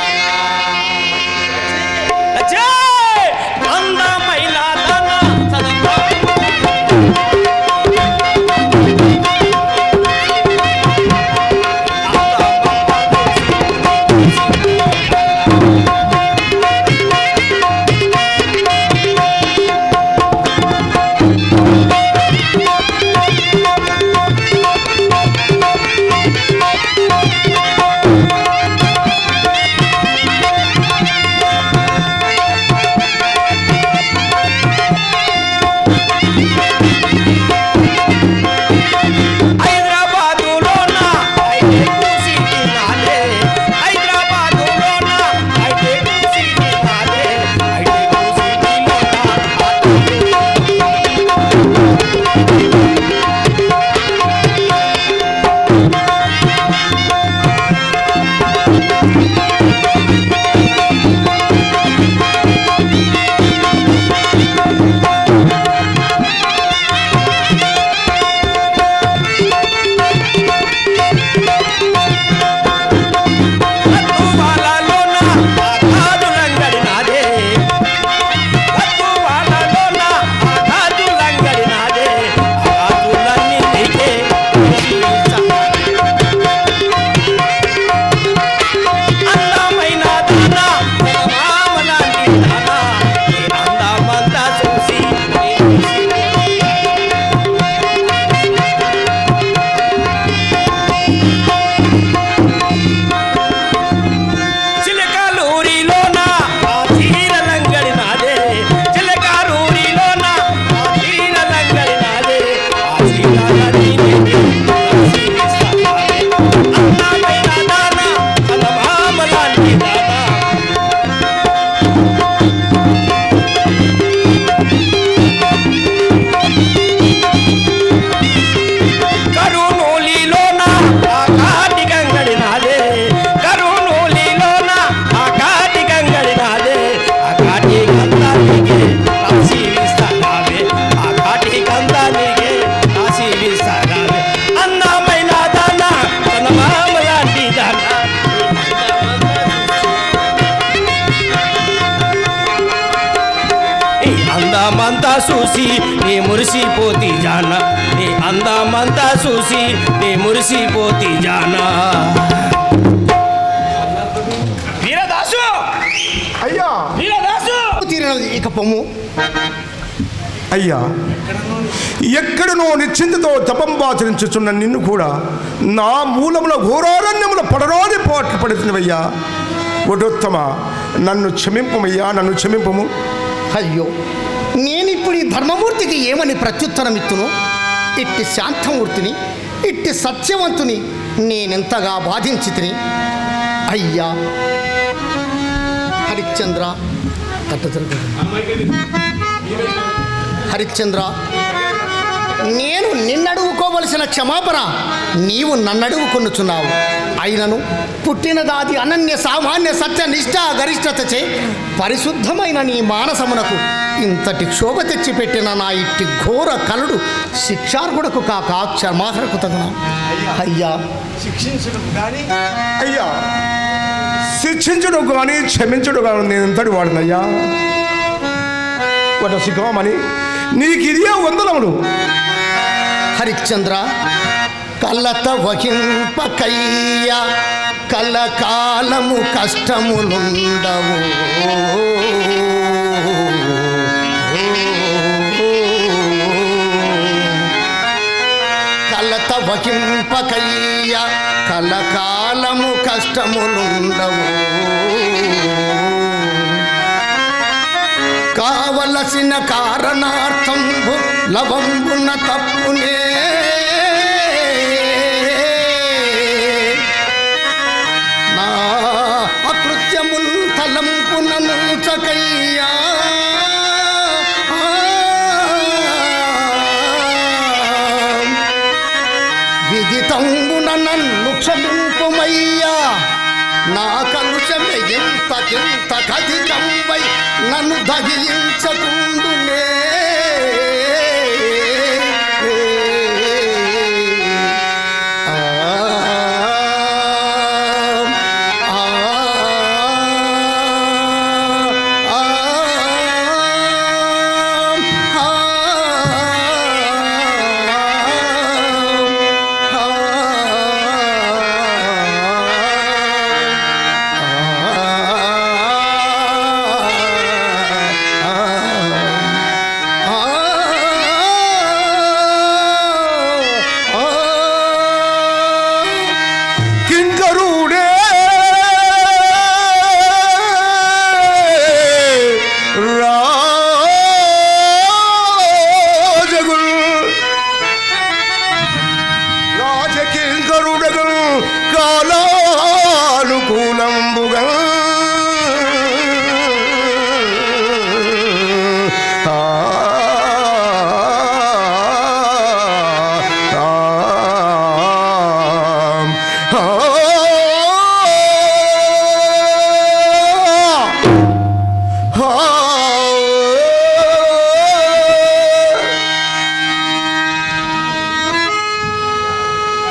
నీ అందమంతా చూసి నీ మురిసిపోతి జాన, నీ అందమంతా చూసి నీ మురిసిపోతి జాన. వీరదాసు, అయ్యా వీరదాసు, తీరినది ఇక పొమ్ము. అయ్యా, ఎక్కడనో నిశ్చింతతో తపంబాచరించుచున్న నిన్ను కూడా నా మూలముల ఘోరారణ్యముల పడరాని పాట్లు పడుతున్నవయ్యా. వడోత్తమ, నన్ను క్షమింపమయ్యా, నన్ను క్షమింపము. అయ్యో, నేనిప్పుడు ఈ ధర్మమూర్తికి ఏమని ప్రత్యుత్తరం ఇత్తును? ఇట్టి శాంతమూర్తిని, ఇట్టి సత్యవంతుని నేనెంతగా బాధించి తిని. అయ్యా హరిశ్చంద్ర, హరిశ్చంద్ర, నేను నిన్నడుగుకోవలసిన క్షమాపణ నీవు నన్నడుగుకొనుచున్నావు. అయినను పుట్టినదాది అనన్య సామాన్య సత్య నిష్ఠ గరిష్టతచే పరిశుద్ధమైన నీ మానసమునకు ఇంతటి క్షోభ తెచ్చిపెట్టిన నా ఇట్టి ఘోర కలుడు శిక్షార్హుడకు కాక క్షమార్హకు తగునా? అయ్యా అయ్యా, శిక్షించడు కానీ క్షమించడు కానీ నేను ఎంతటి వాడినయ్యా. వట శిఖమని నీకు ఇదే వందనములు. హరిశ్చంద్ర, కలత వహింపకయ్య కలకాలము కష్టములుండవు. కలత వహింపకయ్య కలకాలము కష్టములుండవు. కావలసిన కారణార్థంబు లవంబున తప్పునే నా అకృత్యముల్ తలంపున నుంచకయ్యా. విదితంబున నన్ను క్షమింపుమయ్యా. నా కలుషమే ఇంతకింత కధికంబై నన్ను దగించకుండునే.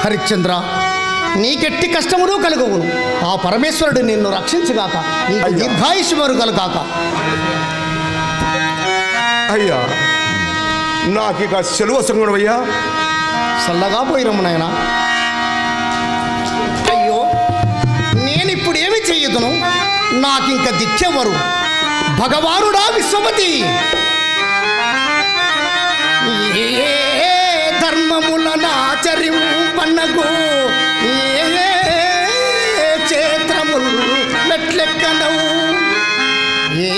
హరిశ్చంద్ర, నీకెట్టి కష్టములు కలుగువును. ఆ పరమేశ్వరుడు నిన్ను రక్షించుగాక, నీకు దీర్ఘాయుష్మరు కలుగాక. అయ్యా, నాకు ఇక సెలవు సంగుణమయ్యా. చల్లగా పోయిరమ్ము నాయన. అయ్యో, నేనిప్పుడు ఏమి చెయ్యదును? నాకింక దిక్కెవరు? భగవానుడా విశ్వమతి, ఏ ధర్మములనాచరింపనగు ఏ క్షేత్రములు మెట్లెక్కనవు, ఏ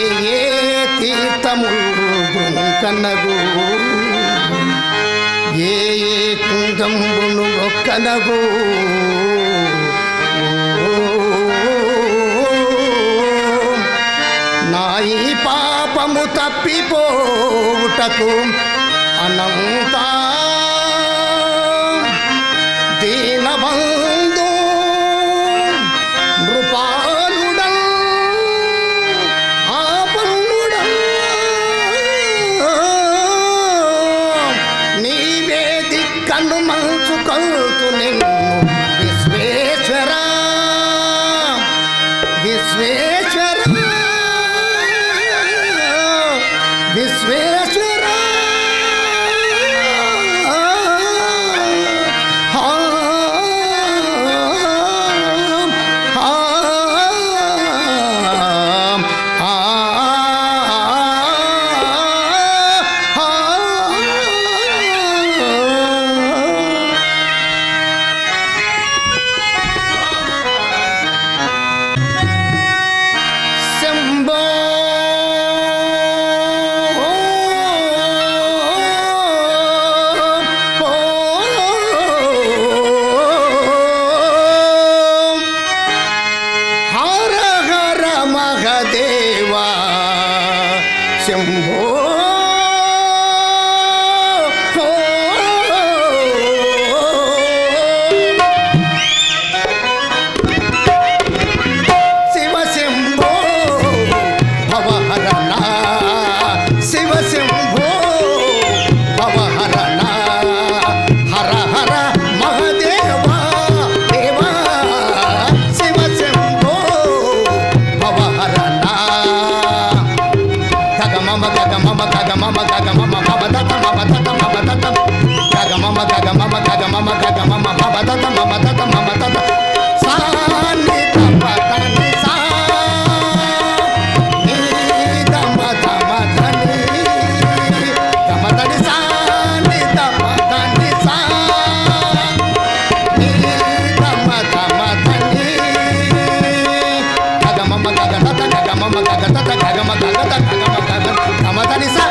తీర్థములు కనగు, ఏ కుంగంబును ఒక్కనగు. నా ఈ పాపము తప్పిపోవుటకు అనంత దీనబంధు నృపాలుడల్ ఆపన్నుడల్ నీవే దిక్కను మంచుకొల్తు నిన్ను విశ్వేశ్వర విశ్వేశ్వర విశ్వేశ్వర శంభో శివ శంభో భవహరణ శివ శంభో భవహరణ హర హర మహదేవా దేవా శివ శంభో భవహరణ గగమమ గగమమ గగమమ గగమమ భవదత మమదత మమదత గగమమ గగమమ గగమమ గగమమ భవదత మమదత మమదత సాని తపతని సా నీ గమ గమ ధని గమదని సాని తపతని సా నీ గమ గమ ధని గగమమ గగదత గగమమ గగదత గగమ గగద గగమ గగ గమదని సా